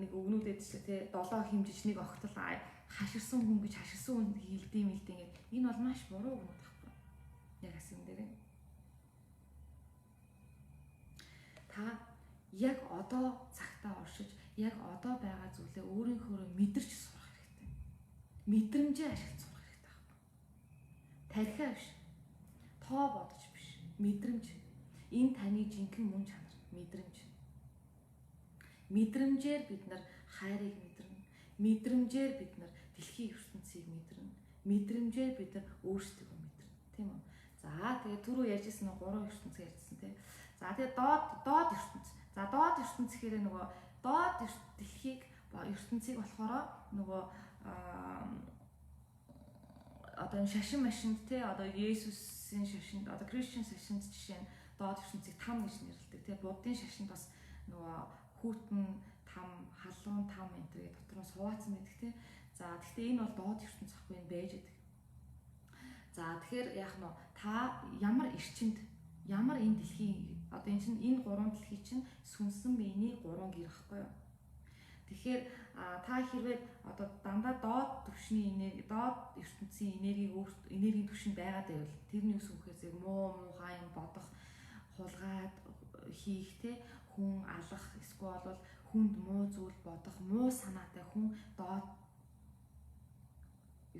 нэг өгнүүлээд ч те 7 хэмжиж нэг огтол хаширсан хүн гэж хаширсан хүн хийлдэм ингээд энэ бол маш буруу өгнүүд байхгүй. Яг асин дээр та яг одоо цагтаа оршиж яг одоо байгаа зүйлээ өөрийнхөө мэдэрч сурах хэрэгтэй. Мэдрэмжээ ашиглаж сурах хэрэгтэй байхгүй. Тархиа биш. Тоо бодож биш. Мэдрэмж. Энэ таны жинхэнэ мөн чанар. Мэдрэмж. Мэдрэмжээр бид нар хайрыг мэдэрнэ. Мэдрэмжээр бид нар дэлхийн ертөнцийг мэдэрнэ. Мэдрэмжээр бид нар өөрсдөө мэдэрнэ. Тийм үү? За тэгээ түрүү ярьжсэн нэг 3 ертөнц ярьжсэн тийм. За тэгээ доод ертөнц. За доод ертөнц гэхээр нөгөө доод дэлхийг ертөнцийг болохоор нөгөө одоо энэ шашин машинд те одоо Есүсийн шашинд одоо Кришн шашинд жишээ нь доод ертөнцийг там гэж нэрлэдэг те. Буддын шашинд бас нөгөө хүүтэн там, халуун там энтрээ дотор нь суугаацсан байдаг те. За гэхдээ энэ бол доод ертөнц ахгүй нь байж байдаг. За тэгэхээр яах нь та ямар эрчинд ямар энэ дэлхийн одоо энэ чинь энэ 3 дэлхий чинь сүнсэн биений 3 гэр ахгүй юу. Тэгэхээр та хэрвээ одоо дандаа доод түвшний энерги доод ертөнцийн энергийн түвшинд байгаад байвал тэрний ус үхээр зэрэг муухай юм бодох хулгаад хийх те хүн алах эсвэл бол хүнд муу зүйл бодох муу санаатай хүн доод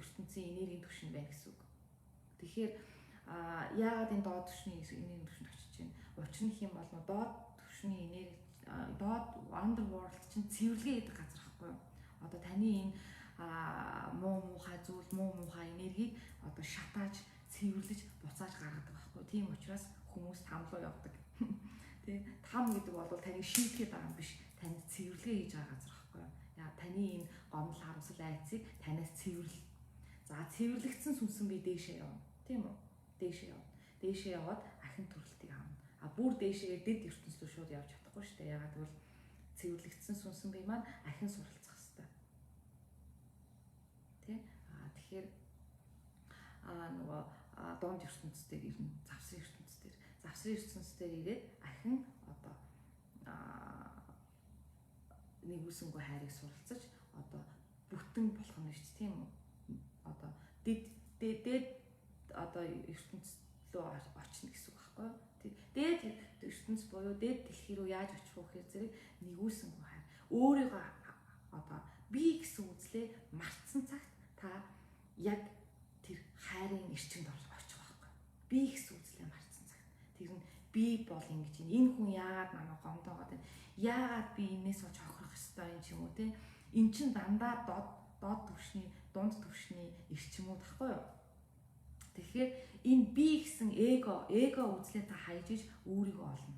ертөнцийн энергийн түвшинд байна гэсэн үг. Тэгэхээр яагаад энэ доод түвшний энергийн түвшинд очиж байна? Учир нь хэм бол доод түвшний энерги доод underworld чинь цэвэрлэгээ гэдэг газар байхгүй юу? Одоо таны энэ муухай зүйл, муухай энергийг одоо шатааж, цэвэрлэж, буцааж гаргадаг байхгүй юу? Тийм учраас хүмүүс там руу явдаг. Тэ там гэдэг бол таны шийдэхэд байгаа юм биш, танд цэвэрлэгээ хийж байгаа газар байхгүй юу? Яа таны энэ гомдол харамсал айцыг танаас цэвэрлэл. За цэвэрлэгдсэн сүнсэн би дээшээ явна. Тийм үү? Дээшээ явна. Дээшээ яваад ахин төрөлтийг авна. Бүр дээшээ дэд ертөнц рүү шууд явж чадахгүй шүү дээ. Ягаад гэвэл цэвэрлэгдсэн сүнсэн бие маань ахин суралцах хэрэгтэй. Тэ? Тэгэхээр нөгөө донд ертөнцтэй ирнэ. Завсрын ертөнцтэй. Завсрын ертөнцтэй ирээд ахин одоо нэгүүлсэнгүй хайрыг суралцаж одоо бүтэн болох нь шүү дээ. Тийм үү? Одоо дээд одоо ертөнц рүү очно гэсэн үг байхгүй юу? Дээд ертөнц буюу дээд дэлхий рүү яаж очих вэ гэхээр зэрэг нэгүүлсэнгүй хайр. Өөрийгөө одоо би гэсэн үзлээ мартсан цагт та яг тэр хайрын эрчимд очих байхгүй. Би гэсэн үзлээ мартсан цагт. Тэр нь би бол ингэж энэ хүн яагаад намайг гомдоогоод байна? Яагаад би энээс олж хохирох ёстой юм ч юм уу те? Эн чин дандаа доод түвшний дунд түвшний эрчимүүд ахгүй юу? Тэгэхээр энэ би гэсэн эго үзлээ та хайж иж өөрийгөө олно.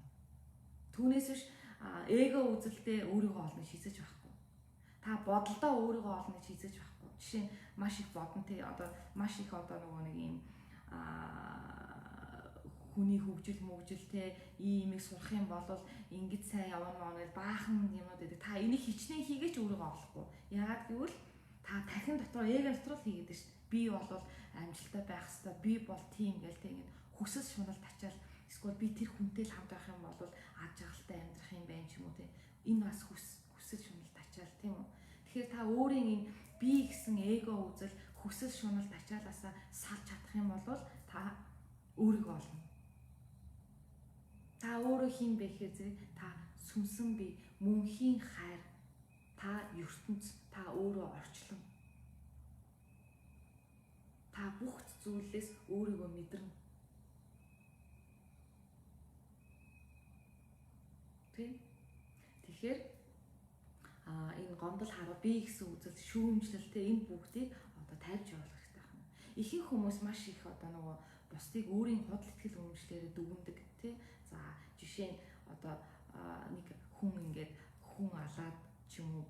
Түүнээс биш эго үзэлдээ өөрийгөө олно шийдэж байхгүй. Та бодолдоо өөрийгөө олно шийдэж байхгүй. Жишээ нь маш их бодно те одоо маш их одоо нөгөө нэг юм хүний хөгжил те иймийг сурах юм бол ингэж сайн явна гэж баахан юмнууд гэдэг. Та энийг хичнээн хийгээч өөрийгөө олохгүй. Яагаад гэвэл та тархин дотор эго дотор л хийгээд шүү дээ. Би бол амжилттай байх хэвээр би бол тийм гээл те ингэ хүсэл шунал тачаал эсвэл би тэр хүнтэй л хамт байх юм бол аж аргалтай амьдрах юм байна ч юм уу те Энэ бас хүсэл шуналт ачаал тийм үү. Тэгэхээр та өөрийн энэ би гэсэн эго үзэл хүсэл шуналт ачаалаасаа салж чадах юм бол та өөрийгөө олно. Та өөрөө хин бэ гэхээр зэрэг та сүнсэн бие, мөнхийн хайр, та ертөнц, та өөрөө орчлон. Та бүх зүйлээс өөрийгөө мэдэрнэ. Тэгэхээр энэ гомдол хараа би гэсэн үзэл шүүмжлэлтэй энэ бүгдийг одоо тавьж явуулах хэрэгтэй байна. Ихэнх хүмүүс маш их одоо нөгөө бусдыг өөрийн худал итгэл үнэмшлээрээ дүгнэдэг тий. За жишээ нь одоо нэг хүн ингээд хүн алаад ч юм уу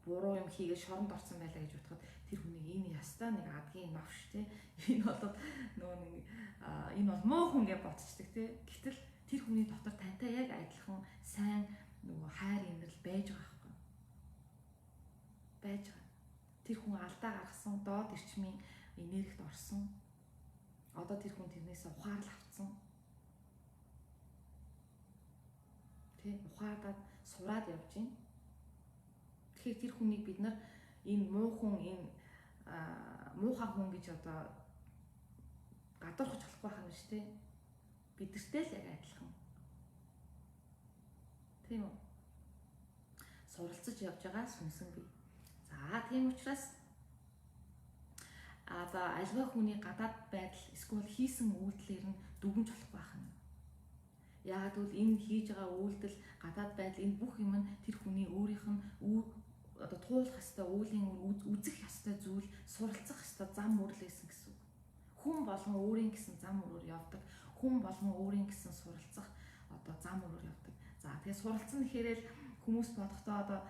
буруу юм хийгээд шоронд орсон байлаа гэж бодоход тэр хүнийг энэ ястаа нэг адгийн новш тий. Энэ бол нөгөө нэг энэ бол муу хүн гэж бодчихдаг тий. Гэтэл тэр хүний дотор тантай яг адилхан сайн нөгөө хайр инрэл байж байгаа байхгүй. Байж байгаа. Тэр хүн алдаа гаргасан, доод эрчмийн энергид орсон. Одоо тэр хүн тэрнээс ухаалал авцсан. Тэ ухаадаад сураад явж байна. Тэгэхээр тэр хүнийг бид нар энэ муу хүн, энэ муухай хүн гэж одоо гадуурхаж болохгүй байна шүү дээ. Бидэртэй л яг адилхан. Тийм үү? Суралцаж явж байгаа сүнсэн бий. За тийм учраас одоо альва хүний гадаад байдал эсвэл хийсэн үйлдэлээр нь дүгнж болохгүй байна. Яагаад гэвэл энэ хийж байгаа үйлдэл, гадаад байдал энэ бүх юм нь тэр хүний өөрийнх нь одоо туулах ёстой үүлийн үзэх ёстой зүйл, суралцах ёстой зам мөрлөөсөн гэсэн үг. Хүн болгон өөрийн гэсэн зам мөрөөр явдаг. Хүн болгон өөрийн гэсэн суралцах одоо зам мөрөөр явдаг. За тэгээ суралцсан гэхээрэл хүмүүс бодохдоо одоо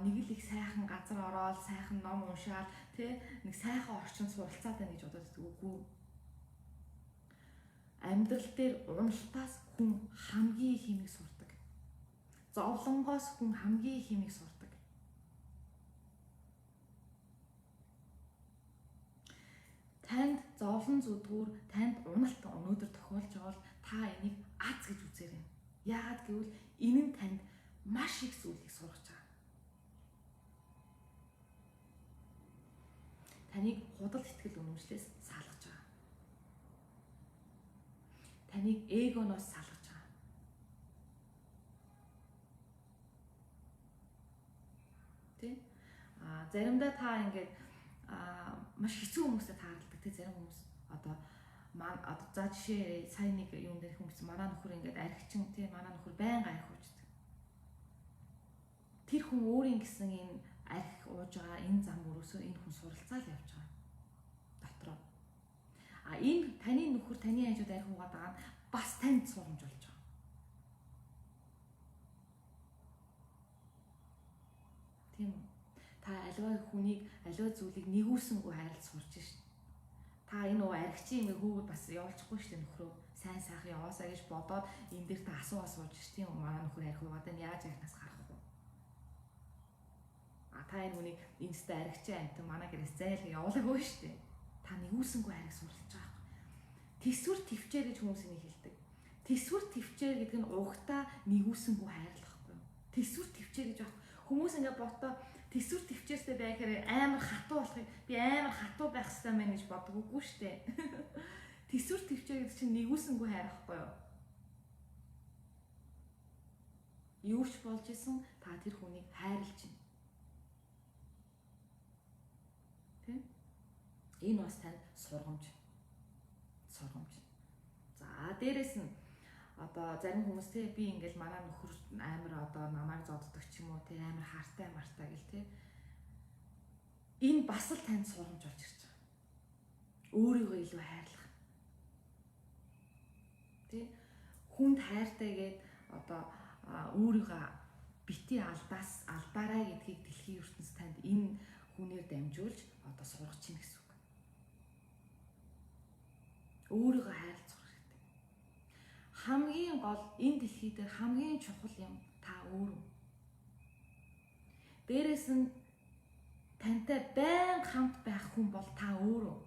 нэг л их сайхан газар ороод сайхан ном уншаад тий нэг сайхан орчинд суралцаад байна гэж бодоод үгүй. Амьдрал дээр уналтаас хүн хамгийн их хэмиг сурдаг. Зовлонгоос хүн хамгийн их хэмиг сурдаг. Танд зовлон зүдгүүр, танд уналт өнөөдөр тохиолж байгаа бол та энийг аз гэж үзээрэй. Яагаад гэвэл энэ нь танд маш их зүйлийг сургаж байгаа. Таныг худал итгэл үнэмшлээс салгаж байгаа. Таныг эгоноос салгаж байгаа. Тэ? Заримдаа та ингээд маш хэцүү хүмүүстэй тааралдаг те зарим хүмүүс одоо за жишээ сая нэг юм дээр хүмүүс манай нөхөр ингээд архичин те манай нөхөр байнга архи ууждаг. Тэр хүн өөрийн гэсэн энэ архи ууж байгаа энэ зам өрөөсөө энэ хүн суралцаал явж байгаа дотроо. Энэ таны нөхөр таны хажууд архи уугаад байгаа нь бас танд сурамж болж байгаа. Тийм үү? Та аливаа хүнийг, аливаа зүйлийг нэгүүлсэнгүй хайрлаж сурч шин. Та энэ уу архичийн ингээ хүүгд бас явуулчихгүй шүү дээ нөхрөө. Сайн сайхан яваасаа гэж бодоод энэ дээр та асуугаа сууж шин. Тийм үү? Манай нөхөр архи уугаад энэ яаж архинаас гарахгүй. Та энэ хүнийг инстэ архичийн амтан манай гэрээс зайлга явуулаагүй шүү дээ. Та нэгүүлсэнгүй хайрыг сурлаж байгаа. Тэсвэр твчээр гэж хүмүүс энийг хэлдэг. Тэсвэр твчээр гэдэг нь угтаа нэгүүлсэнгүй хайрлахгүй. Тэсвэр твчээр гэж байна. Хүмүүс ингээ ботоо тэсвэр твчээртэй байхаар амар хатуу болохыг би амар хатуу байх хэрэгтэй мэн гэж боддог үгүй шүү дээ. Тэсвэр твчээр гэдэг чинь нэгүүлсэнгүй хайр ахгүй юу? Юу ч болж исэн та тэр хүнийг хайрлж байна. Тэ? Энэ бас танд сургамж. Сургамж. За дээрэс нь одоо зарим хүмүүс те би ингээл манай нөхөр амар одоо намайг зодддаг ч юм уу те амар хартай мартай гэл те энэ бас л танд сурамж болж ирж байгаа. Өөрийгөө илүү хайрлах. Тэ хүнд хайртай гээд одоо өөрийгөө бити алдаарай гэдгийг дэлхийн ертөнц танд энэ хүнээр дамжуулж одоо сургаж чинь гэсэн үг. Өөрийгөө хайрлах хамгийн гол энэ дэлхий дээр хамгийн чухал юм та өөрөө. Дээрээс нь тантай байнга хамт байх хүн бол та өөрөө.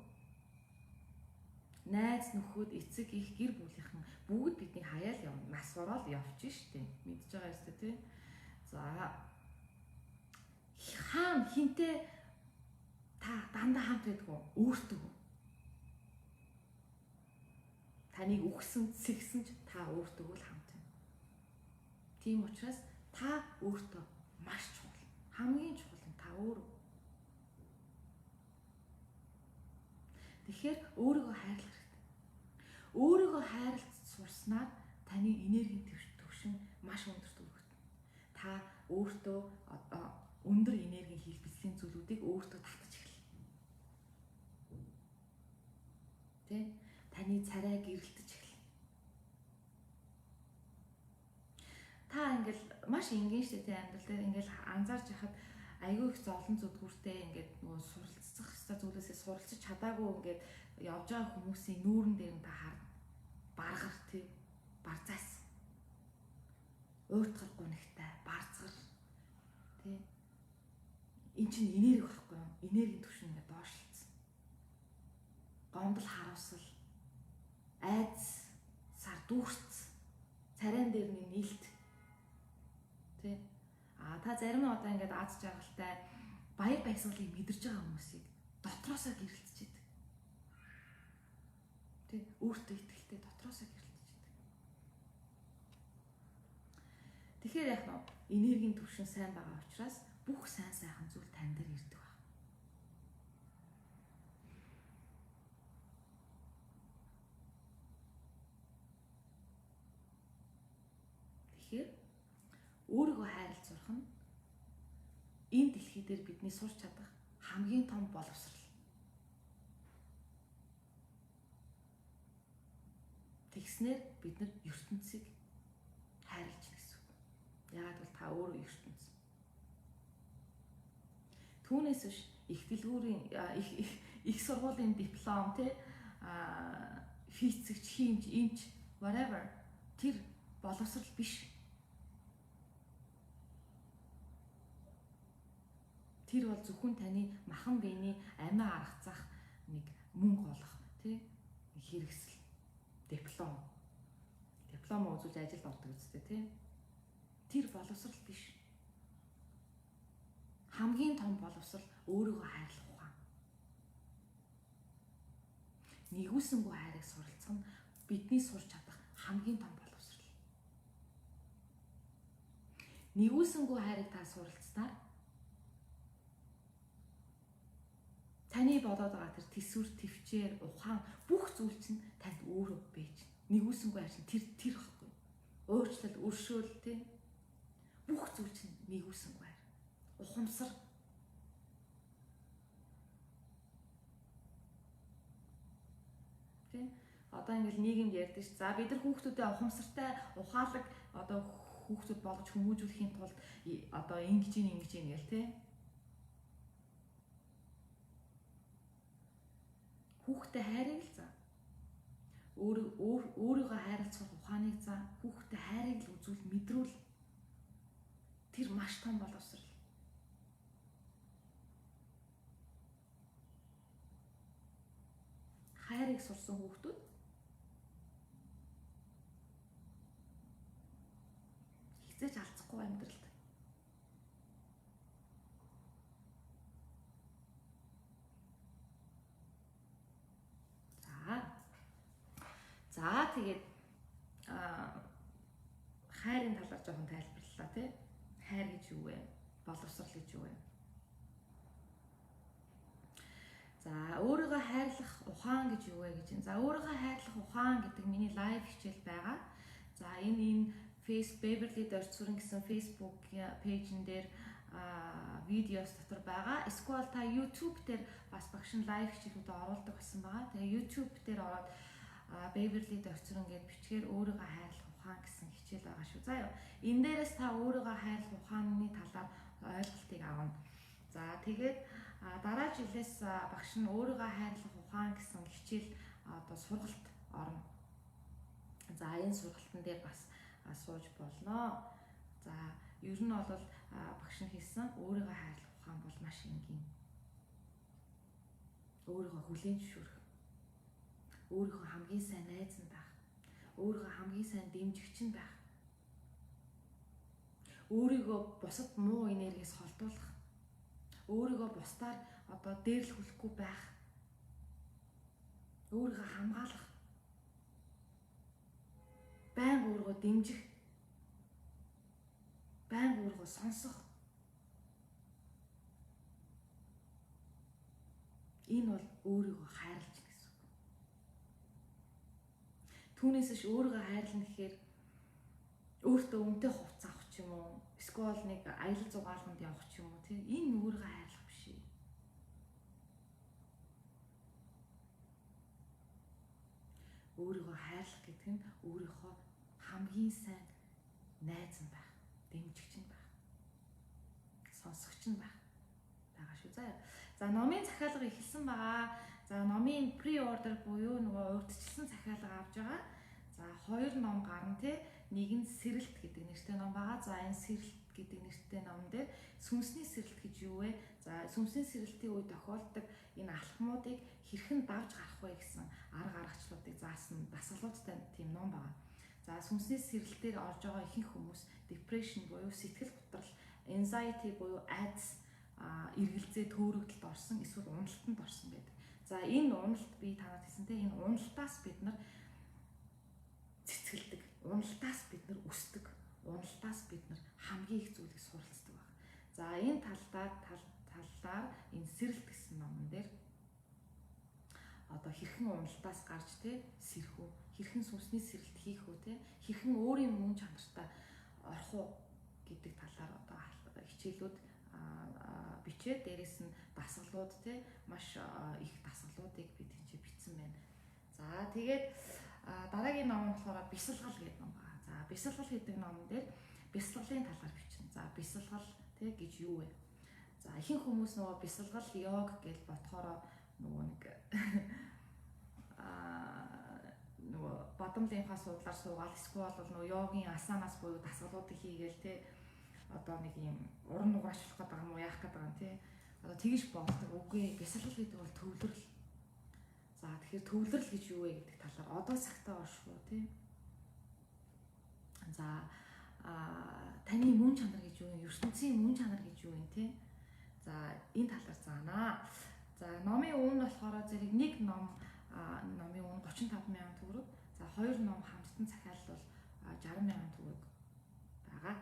Найз нөхөд, эцэг их, гэр бүлийнхэн бүгд бидний хаяал явна. Нас ороод явчих штеп. Мэдж байгаа ёстой тий. За хаана хинтээ та дандаа хамт байдгүй өөртөө. Таныг үхсэн, сэгсэн ч та өөртөө л хамт байна. Тийм учраас та өөртөө маш чухал. Хамгийн чухал нь та өөрөө. Тэгэхээр өөрийгөө хайрлах хэрэгтэй. Өөрийгөө хайрлаж сурснаар таны энергийн түвшин маш өндөрт өргөдөн. Та өөртөө өндөр энергийн хэлбэлцлийн зүйлүүдийг өөртөө татаж эхэлнэ. Тэ? Таны царай гэрэлтэж эхэлнэ. Та ингээл маш энгийн штэ тэ амьдрал дээр ингээл анзаарч яхад айгүй их зовлон зүдгүүртэй ингээд нөгөө суралцах хэвээр зүйлээсээ суралцаж чадаагүй ингээд явж байгаа хүмүүсийн нүүрэн дээр нь та харна. Баргар тий, барзаас. Уйтгар гунигтай, барцгар тий. Энд чинь энерги байхгүй юу? Энергийн түвшин ингээд доошлцсон. Гомдол харамсал, айдас, сар дүүрц, царайн дээр нь нийлт тий. Та зарим нь одоо ингээд аз жаргалтай баяр баясгалыг мэдэрч байгаа хүмүүсийг дотроосоо гэрэлтэж идэг. Тэ өөртөө итгэлтэй дотроосоо гэрэлтэж идэг. Тэгэхээр яг нь энергийн түвшин сайн байгаа учраас бүх сайн сайхан зүйл тань дээр ирдэг байна. Тэгэхээр өөрийгөө хайрлаж сурах нь энэ дэлхий дээр бидний сурч чадах хамгийн том боловсрал. Тэгснээр бид нар ертөнцийг хайрлаж гэсэн үг. Яагаад гэвэл та өөрөө ертөнц. Түүнээс биш их дэлгүүрийн их сургуулийн диплом те физикч, химч, эмч whatever тэр боловсрал биш. Тэр бол зөвхөн таны махан биений амиа аргацах нэг мөнгө олох тий хэрэгсэл диплом үзүүлж ажилд ордог үстэй тий. Тэр боловсрал биш. Хамгийн том боловсрал өөрийгөө хайрлах ухаан. Нэгүсэнгүү хайрыг суралцах нь бидний сурч чадах хамгийн том боловсрал. Нэгүсэнгүү хайрыг та суралцснаар таны бодоод байгаа тэр төсвөр, төвчээр, ухаан бүх зүйл чинь танд өөрөө байж. Нэгүсэнгүү хайр чинь тэр ихгүй. Өөрчлөл, өршөөл тий. Бүх зүйл чинь нэгүсэнгүү хайр. Ухамсар. Тий. Одоо ингээл нийгэмд ярьдаг ш. За бид нар хүүхдүүдэд ухамсартай, ухаалаг одоо хүүхдүүд болгож хүмүүжүүлэхийн тулд одоо ингэж гээл тий. Хүүхдэд хайрыг л заа. Өөрийгөө хайрлах ухааныг заа. Хүүхдэд хайрыг л үзүүл, мэдрүүл. Тэр маш том боловсрал. Хайрыг сурсан хүүхдүүд хизээж алдахгүй амьдралд. За тэгээд хайрын талаар жоохон тайлбарлалаа тий. Хайр гэж юу вэ? Боловсрал гэж юу вэ? За өөрийгөө хайрлах ухаан гэж юу вэ гэж байна. За өөрийгөө хайрлах ухаан гэдэг миний лайв хичээл байгаа. За энэ Beverly Dortsurn гэсэн Facebook пэйжн дээр видеос дотор байгаа. Эсвэл та YouTube дээр бас багш нь лайв хичээлүүд оруулдаг болсон байгаа. Тэгээ YouTube дээр ороод Beverly Dortsurn гэж бичгээр өөрийгөө хайрлах ухаан гэсэн хичээл байгаа шүү. За энэ дээрээс та өөрийгөө хайрлах ухааны талаар ойлголтыг авна. За тэгээд дараа жилээс багш нь өөрийгөө хайрлах ухаан гэсэн хичээл одоо сургалт орно. За энэ сургалтын дээр бас сууж болно. За ер нь бол багш нь хэлсэн өөрийгөө хайрлах ухаан бол маш энгийн. Өөрийгөө хүлээн зөвшөөрөх. Өөрийгөө хамгийн сайн найз нь байх. Өөрийгөө хамгийн сайн дэмжигч нь байх. өөрийгөө бусад муу энергиэс холдуулах, өөрийгөө бусдаар одоо дээрлэхүүлэхгүй байх, өөрийгөө хамгаалах, байнга өөрийгөө дэмжих, байнга өөрийгөө сонсох. Энэ бол өөрийгөө хайрлаж гэсэн үг. Түүнээс ш өөрийгөө хайрлах гэхээр өөртөө үнэтэй хувцас авах ч юм уу, эсвэл нэг аялал зугаалганд явах ч юм уу, тийм энэ өөрийгөө хайрлах биш ээ. Өөрийгөө хайрлах гэдэг нь өөрийнхөө хамгийн сайн найз нь байх, дэмжигч нь байх, сонсогч нь байх байгаа шүү. За номын захиалга эхэлсэн байгаа. За номын pre-order буюу нөгөө урьдчилсан захиалга авж байгаа. За 2 ном гарна тий. Нэг нь сэрэлт гэдэг нэртэй ном байгаа. За энэ сэрэлт гэдэг нэртэй ном дээр сүнсний сэрэлт гэж юу вэ? За сүнсний сэрэлтийн үед тохиолддог энэ алхмуудыг хэрхэн давж гарах вэ гэсэн арга аргачлалуудыг заасан дасгалуудтай тийм ном байгаа. За сүнсний сэрэлтээр орж байгаа ихэнх хүмүүс depression буюу сэтгэл готрол, anxiety буюу айдас, эргэлзээ, төөрөгдөлд орсон, эсвэл уналтанд орсон гэдэг. За энэ уналт би танад хэлсэнтэй энэ уналтаас бид нар цэцгэлдэг, уналтаас бид нар өсдөг, уналтаас бид нар хамгийн их зүйлийг суралцдаг баг. За энэ талаар энэ сэрэлт гэсэн номон дээр одоо хэрхэн уналтаас гарч те сэрэх үү, хэрхэн сүнсний сэрэлт хийх үү те, хэрхэн өөрийн мөн чанартай орох уу гэдэг талаар одоо хичээлүүд бичээд дээрэс нь дасгалууд те маш их дасгалуудыг би тийч бичсэн байна. За тэгээд дараагийн ном нь болохоор бясалгал гэдэг ном байна. За бясалгал гэдэг номон дээр бясалгалын талаар бичнэ. За бясалгал те гэж юу вэ? За ихэнх хүмүүс нөгөө бясалгал йог гэж бодохороо нөгөө нэг нөгөө бадамлынхаа суудлаар суугаад эсвэл бол нөгөө йогийн асанаас буюу дасгалуудыг хийгээл те одоо нэг юм уран нугаачлах гэдэг юм уу, яах гэдэг юм те. Одоо тэгж болдог. Үгүй бясалгал гэдэг бол төвлөрөл. За тэгэхээр төвлөрөл гэж юу вэ гэдэг талаар одоо цагтаа оршгүй те. За таны мөн чанар гэж юу вэ? ертөнцийн мөн чанар гэж юу вэ те. За энэ талаар заанаа. За номын үн болохоор зэрэг нэг ном номын үн 35,000 төгрөг. За 2 ном хамтдан захиалал бол 60,000 төгрөг байгаа.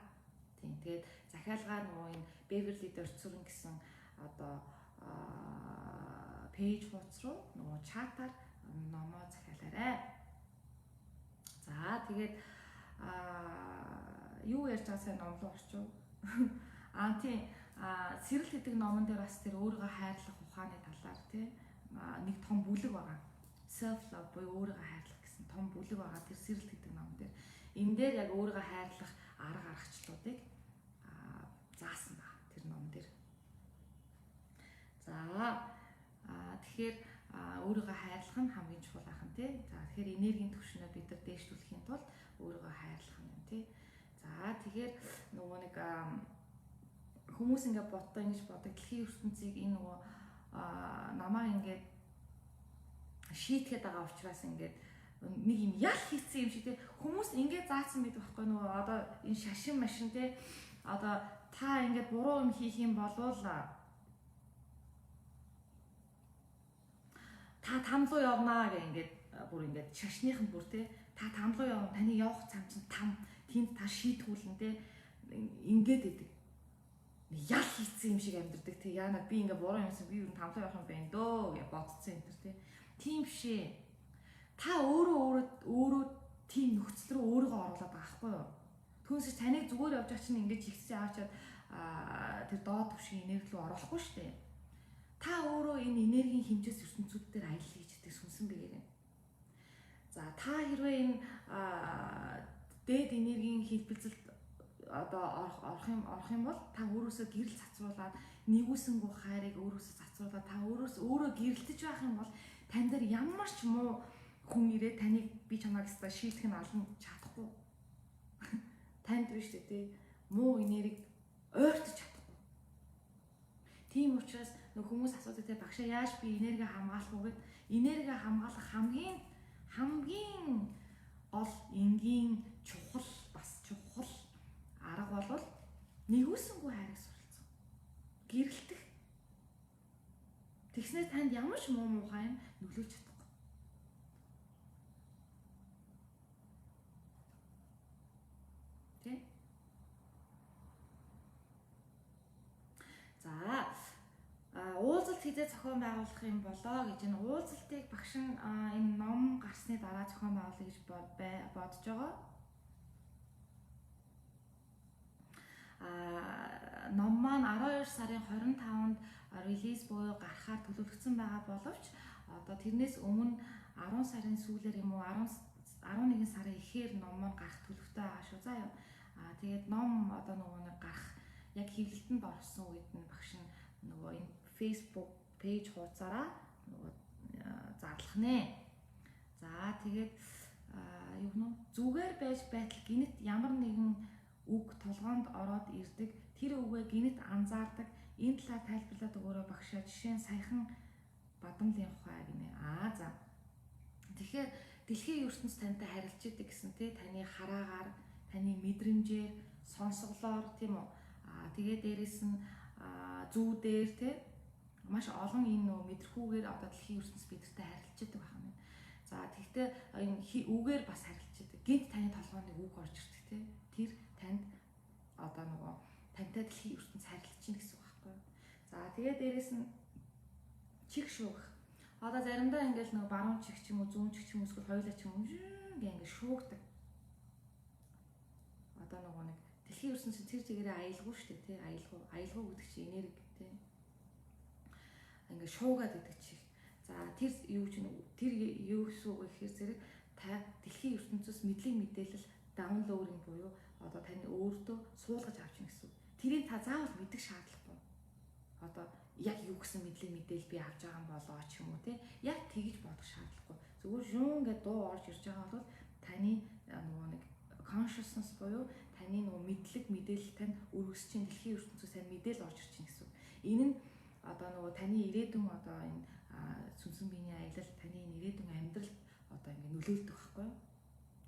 Тийм. Тэгээд захиалгаар нөгөө энэ Beverly Dörtsurn гэсэн одоо пэйж хуудас руу нөгөө чатаар номоо захиалаарай. За тэгээд юу ярьж байгаа сайн ном руу орчих. Тийм сэрэл гэдэг номон дээр бас тэр өөрийгөө хайрлах ухааны талаар тий нэг том бүлэг байгаа. Self love буюу өөрийгөө хайрлах гэсэн том бүлэг байгаа. Тэр сэрэл гэдэг номон дээр энэ дээр яг өөрийгөө хайрлах арга аргачлалуудыг заасан ба тэр ном дээр. За тэгэхээр өөрийгөө хайрлах нь хамгийн чухал ахын тий. За тэгэхээр энергийн түвшинээ бид нар дээшлүүлэхийн тулд өөрийгөө хайрлах юм тий. За тэгэхээр нөгөө нэг хүмүүс ингээд боддог ингэж бодог дэлхийн ертөнцийг энэ нөгөө намаа ингээд шийтгээд байгаа учраас ингээд нэг юм ял хийцэн юм шиг те хүмүүс ингээд заасан мэд байхгүй нөгөө одоо энэ шашин машин те одоо та ингээд буруу юм хийх юм болвол та там руу явнаа гэх ингээд бүр ингээд шашныхан бүр те та там руу явна таны явах цам чинь там тэнд та шийтгүүлэн те ингээд идэг ял хийцэн юм шиг амьдэрдэг те яана би ингээ буруу юмсан би юу там руу явах юм байна дөө гэж бодцсон энэ те тийм бишээ та өөрөө тийм нөхцөл рүү өөрийгөө оруулаад байгаа байхгүй юу түүнээс таныг зүгээр явж байгаа чинь ингээд чигсээ аваачаад тэр доод түвшгийн энерги рүү оруулахгүй шүү дээ та өөрөө энэ энергийн хэмжээс ертөнцүүд дээр аялал хийж идэг сүнсэн бэгээрээ за та хэрвээ энэ дээд энергийн хэлбэлцэлд одоо орох юм бол та өөрөөсөө гэрэл цацруулаад нэгүсэнгүү хайрыг өөрөөсөө цацруулаад та өөрөө гэрэлтэж байх юм бол тань дээр ямар ч муу хүн ирээ таныг би чамайг ста шийдэх нь алан чадахгүй танд биш дээ муу энергийг ойртож чадахгүй тийм учраас нөх хүмүүс асуудаг те багшаа яаж би энерги хамгаалах вэ гэд энерги хамгаалах хамгийн гол энгийн чухал арга бол Нэгүүлсэнгүй хайрыг суралцсан. Гэрэлтэх. Тэгснээр танд ямар ч муу муухай юм нөлөөлж чадахгүй. Тэ? За уулзалт хизээ зохион байгуулах юм болоо гэж энэ уулзалтыг багш нь энэ ном гарсны дараа зохион байгуулъя гэж бодож байгаа. Ном маань 12 сарын 25-нд релиз буюу гарахаар төлөвлөгдсөн байгаа боловч одоо тэрнээс өмнө 10 сарын сүүлээр юм уу 11 сарын эхээр ном маань гарах төлөвтэй байгаа шүү. За тэгээд ном одоо нөгөө нэг гарах яг хэвлэлтэнд орсон үед нь багш нь нөгөө энэ Facebook пэйж хуудасаараа нөгөө зарлах нэ. За тэгээд юу гэнэ зүгээр байж байтал гинэт ямар нэгэн үг толгоонд ороод ирдэг тэр үгээ гинэт анзаардаг энэ талаар тайлбарлаад өгөөрэй багшаа. Жишээ нь саяхан бадамлын ухаа гинэ. За тэгэхээр дэлхийн ертөнц тантай харилцаж идэг гэсэн тий таны хараагаар таны мэдрэмжээр сонсголоор тийм үү. Тэгээд дээрэс нь зүүдээр тий маш олон энэ нөө мэдрэхүүгээр одоо дэлхийн ертөнц бидэртэй харилцаж идэг байна. За тэгтээ энэ үгээр бас харилцаж идэг. Гинт таны толгоонд нэг үг орж ирдэг тий. Тэр танд одоо нөгөө тантай дэлхийн ертөнц харилцаж чинь гэсэн үг байхгүй юу. За тэгээд дээрэс нь чих шуугах. Одоо заримдаа ингээл нөгөө баруун чих ч юм уу зүүн чих ч юм уу эсвэл хоёулаа ч юм уу гэнгээ ингээд шуугдаг. Одоо нөгөө нэг дэлхийн ертөнцийн тэр чигээрээ аялгүй шүү дээ тий. Аялгүй гэдэг чинь энерги тий. Ингээд шуугаад гэдэг чих. За тэр юу ч тэр юу гэсэн үг гэхээр зэрэг та дэлхийн ертөнцөөс мэдлэг мэдээлэл даунлоадинг буюу одоо таны өөртөө суулгаж авч ийн гэсэн үг. Тэрийг та заавал мэдэх шаардлагагүй. Одоо яг юу гэсэн мэдлэг мэдээлэл би авч байгаа юм болоо ч юм уу тий. Яг тэгж бодох шаардлагагүй. Зүгээр шүүн гэдэг дуу орж ирж байгаа бол таны нөгөө нэг consciousness буюу таны нөгөө мэдлэг мэдээлэл тань өргөсч чинь дэлхийн ертөнцөөс тань мэдээлэл орж ирж чинь гэсэн үг. Энэ нь одоо нөгөө таны ирээдүйн одоо энэ сүнсэн биений аялал таны ирээдүйн амьдралд одоо ингэ нөлөөлдөг байхгүй юу?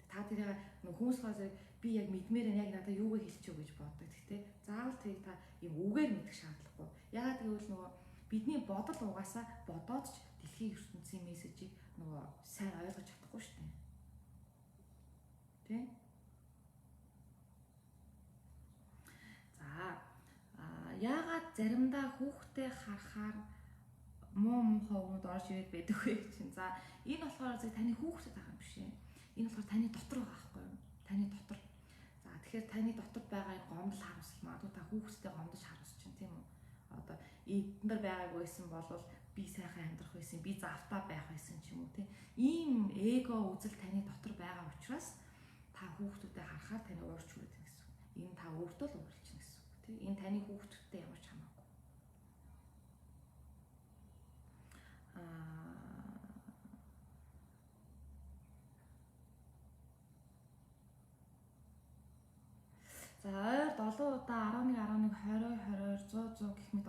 Та тэрийг нөгөө хүмүүс хаа би яг мэдмээр яг надад юуг хэлчихв гэж боддог. Гэхдээ заавал тэрийг та юм үгээр мэдэх шаардлагагүй. Яагаад гэвэл нөгөө бидний бодол угаасаа бодоод ч дэлхийн ертөнцийн мессежийг нөгөө сайн ойлгож чадахгүй шүү дээ. Тэ? За яагаад заримдаа хүүхдээ харахаар муу муухай өгнөд орж ирээд байдаг вэ чинь. За энэ болохоор зөв таны хүүхдэд байгаа юм биш ээ. Энэ болохоор таны дотор байгаа байхгүй юу? Таны дотор. За тэгэхээр таны дотор байгаа энэ гомдол харамсал магадгүй та хүүхдэд гомдож харамсч чинь тийм үү? Одоо эднэр байгаагүй байсан бол би сайхан амьдрах байсан, би завтаа байх байсан ч юм уу тийм. Ийм эго үзэл таны дотор байгаа учраас та хүүхдүүдэд харахаар таны уурч хүрээд байна гэсэн. Энэ та өөртөө л уурилчихна гэсэн үг тийм. Энэ таны хүүхдүүдтэй ямар ч хамаагүй. За ойр 7 удаа 11 11 20 20 100 100 гэх мэт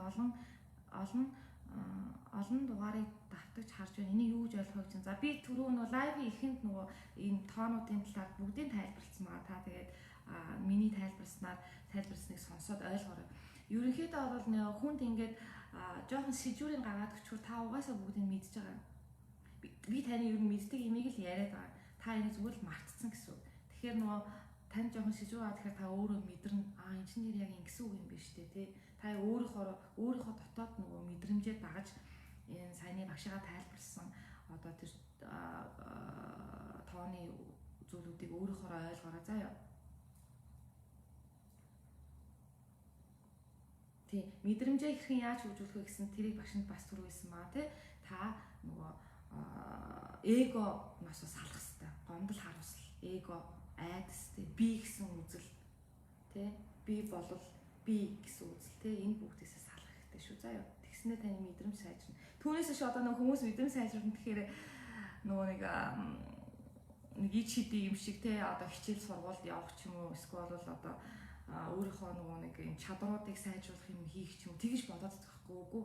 олон дугаарыг давтагч харж байна. Энийг юу гэж ойлгох вэ? За би түрүү нөгөө лайвын эхэнд нөгөө энэ тоонуудын талаар бүгдийг тайлбарлсан байгаа. Та тэгээд миний тайлбарсныг сонсоод ойлгоорой. Ерөнхийдөө бол нөгөө хүнд ингээд жоохон сэжүүрийн гаргаад өчгөр та угаасаа бүгдийг мэдж байгаа. Би таны ер нь мэддэг имийг л яриад байгаа. Та энийг зүгээр л мартцсан гэсэн үг. Тэгэхээр нөгөө тань жоохон сэжүү аваад тэгэхээр та өөрөө мэдэрнэ. Энэ чинь яг ингэсэн үг юм биш үү те. Та өөрийнхөө дотоод нөгөө мэдрэмжээ дагаж энэ саяны багшигаа тайлбарсан одоо тэр тооны зүйлүүдийг өөрийнхөө ойлгоорой заяа. Тий, мэдрэмжээ хэрхэн яаж хөгжүүлэх вэ гэсэн тэрийг багшинд бас түрүүлсэн баа тий. Та нөгөө эгоноос салах хэрэгтэй. Гомдол харамсал, эго, айдас тий, би гэсэн үзэл тий. Би болол би гэсэн үзэл тий. Энэ бүгдээсээ салах хэрэгтэй шүү заяа. Тэгснээр таны мэдрэмж сайжирна. Түүнээс ч одоо нөгөө хүмүүс мэдрэмж сайжирна тэгэхээр нөгөө нэг ич хэдий юм шиг тий. Одоо хичээл сургуульд явах ч юм уу эсвэл бол одоо өөрийнхөө нөгөө нэг юм чадруудыг сайжруулах юм хийх ч юм тэгж бодоод байхгүй үгүй.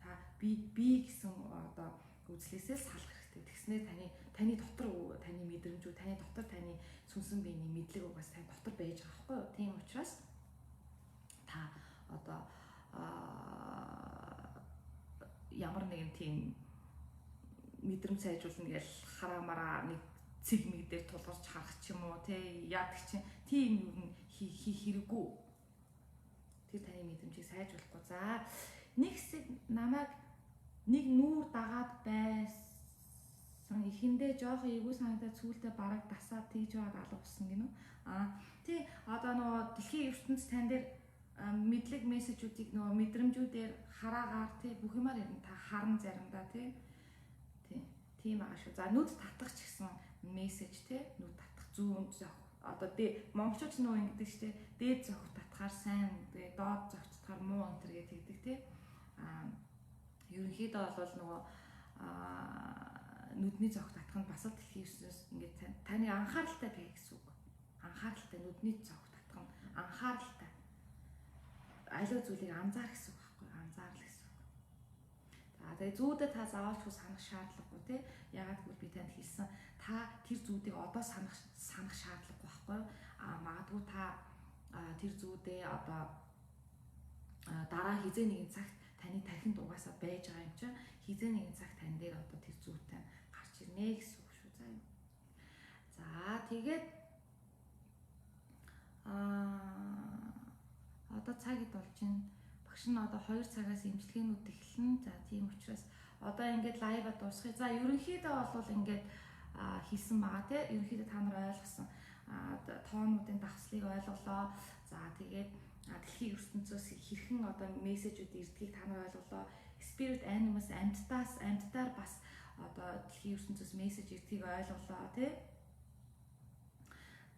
Та би гэсэн одоо үзлээсээ салах хэрэгтэй. Тэгснээр таны дотор таны мэдрэмжүүд, таны дотор таны сүнсэн биений мэдлэг угаас тань дотор байж байгаа байхгүй юу? Тийм учраас та одоо ямар нэгэн тийм мэдрэмж сайжруулна гэж хараамараа нэг цэг мэг дээр тулгарч харах ч юм уу тий яадаг чинь тийм юу хийх хэрэггүй. Тэр таны мэдрэмжийг сайжруулахгүй. За нэг хэсэг намайг нэг нүүр дагаад байсан эхэндээ жоохон эвгүй санагдаад сүүлдээ бараг дасаад тэгж байгаад алгуулсан гинөө. Тий одоо нөгөө дэлхийн ертөнц тань дээр мэдлэг мессежүүдийг нөгөө мэдрэмжүүдээр хараагаар тий бүх юмар юм та харан заримдаа тий тийм байгаа шүү. За нүд татах ч гэсэн мессеж тий нүд татах зүүн зөх одоо монголчууд ч нөгөө ингэдэг шүү дээ. Дээд зөх татахаар сайн тэгээ доод зөх татахаар муу өнтер гэдэг тий. Ерөнхийдөө бол нөгөө нүдний зөх татах нь бас л дэлхийн ертөнцөөс ингээд таны анхааралтай бай гэсэн үг. Анхааралтай нүдний зөх татах нь анхааралтай. Аливаа зүйлийг анзаар гэсэн үг байхгүй юу? Анзаарл гэсэн үг. За тэгээ зүүдээ та заавалчгүй санах шаардлагагүй тий. Ягаад гэвэл би танд хэлсэн та тэр зүүдийг одоо санах шаардлагагүй байхгүй юу? Магадгүй та тэр зүүдээ одоо дараа хизээ нэгэн цагт таны тархинд угаасаа байж байгаа юм чинь хизээ нэгэн цагт тань дээр одоо тэр зүйтэй гарч ирнэ гэсэн үг шүү заа юу. За тэгээд одоо цаг ид болж байна. Багш нь одоо 2 цагаас имчилгээнүүд эхэлнэ. За тийм учраас одоо ингээд лайва дуусгая. За ерөнхийдөө бол ингээд хийсэн байгаа тий. Ерөнхийдөө та нар ойлгосон тоонуудын давслыг ойлголоо. За тэгээд дэлхийн ертөнцөөс хэрхэн одоо мессежүүд ирдгийг та нар ойлголоо. Spirit animus амьтдаар бас одоо дэлхийн ертөнцөөс мессеж ирдгийг ойлголоо тий.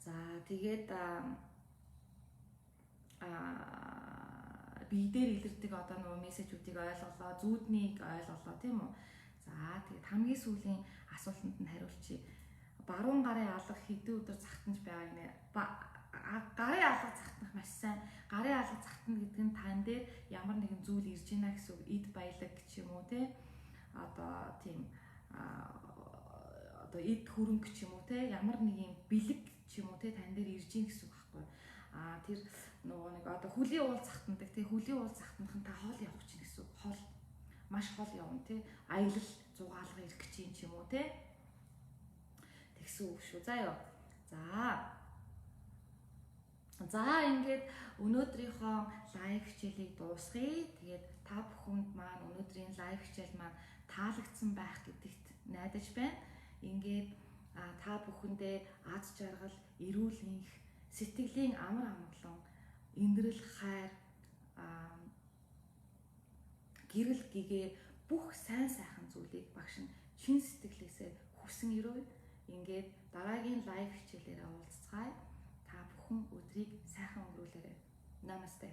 За тэгээд бие дээр илэрдэг одоо нөгөө мессежүүдийг ойлголоо, зүүднийг ойлголоо тийм үү. За тэгээд хамгийн сүүлийн асуултанд нь хариулчих. Баруун гарын алга хэдэн өдөр цагтанж байгаа нэ. Гарын алга цагтнах маш сайн. Гарын алга цагтна гэдэг нь тань дээр ямар нэгэн зүйл ирж байна гэсэн үг. Эд баялаг ч юм уу те. Одоо тийм одоо эд хөрөнгө ч юм уу те. Ямар нэгэн бэлэг ч юм уу те тань дээр ирж ийн гэсэн үг байхгүй. Тэр нөгөө нэг одоо хөлийн уул цагтнадаг те. Хөлийн уул цагтнах нь та хоол явах чинь гэсэн үг. Хоол маш хоол явна те. Аялал зугаалга ирэх гэж юм ч юм уу те. Тэгсэн үг шүү. За ёо. За ингээд өнөөдрийнхөө лайв хичээлийг дуусгая. Тэгээд та бүхэнд маань өнөөдрийн лайв хичээл маань таалагдсан байх гэдэгт найдаж байна. Ингээд та бүхэндээ аз жаргал, эрүүл энх, сэтгэлийн амар амгалан, эндрэл хайр, гэрэл гэгээ бүх сайн сайхан зүйлийг багш нь чин сэтгэлээсээ хүсэн ирөө. Ингээд дараагийн лайв хичээлээрээ уулзцгаая. Та бүхэн өдрийг сайхан өнгөрүүлээрэй. Намасте.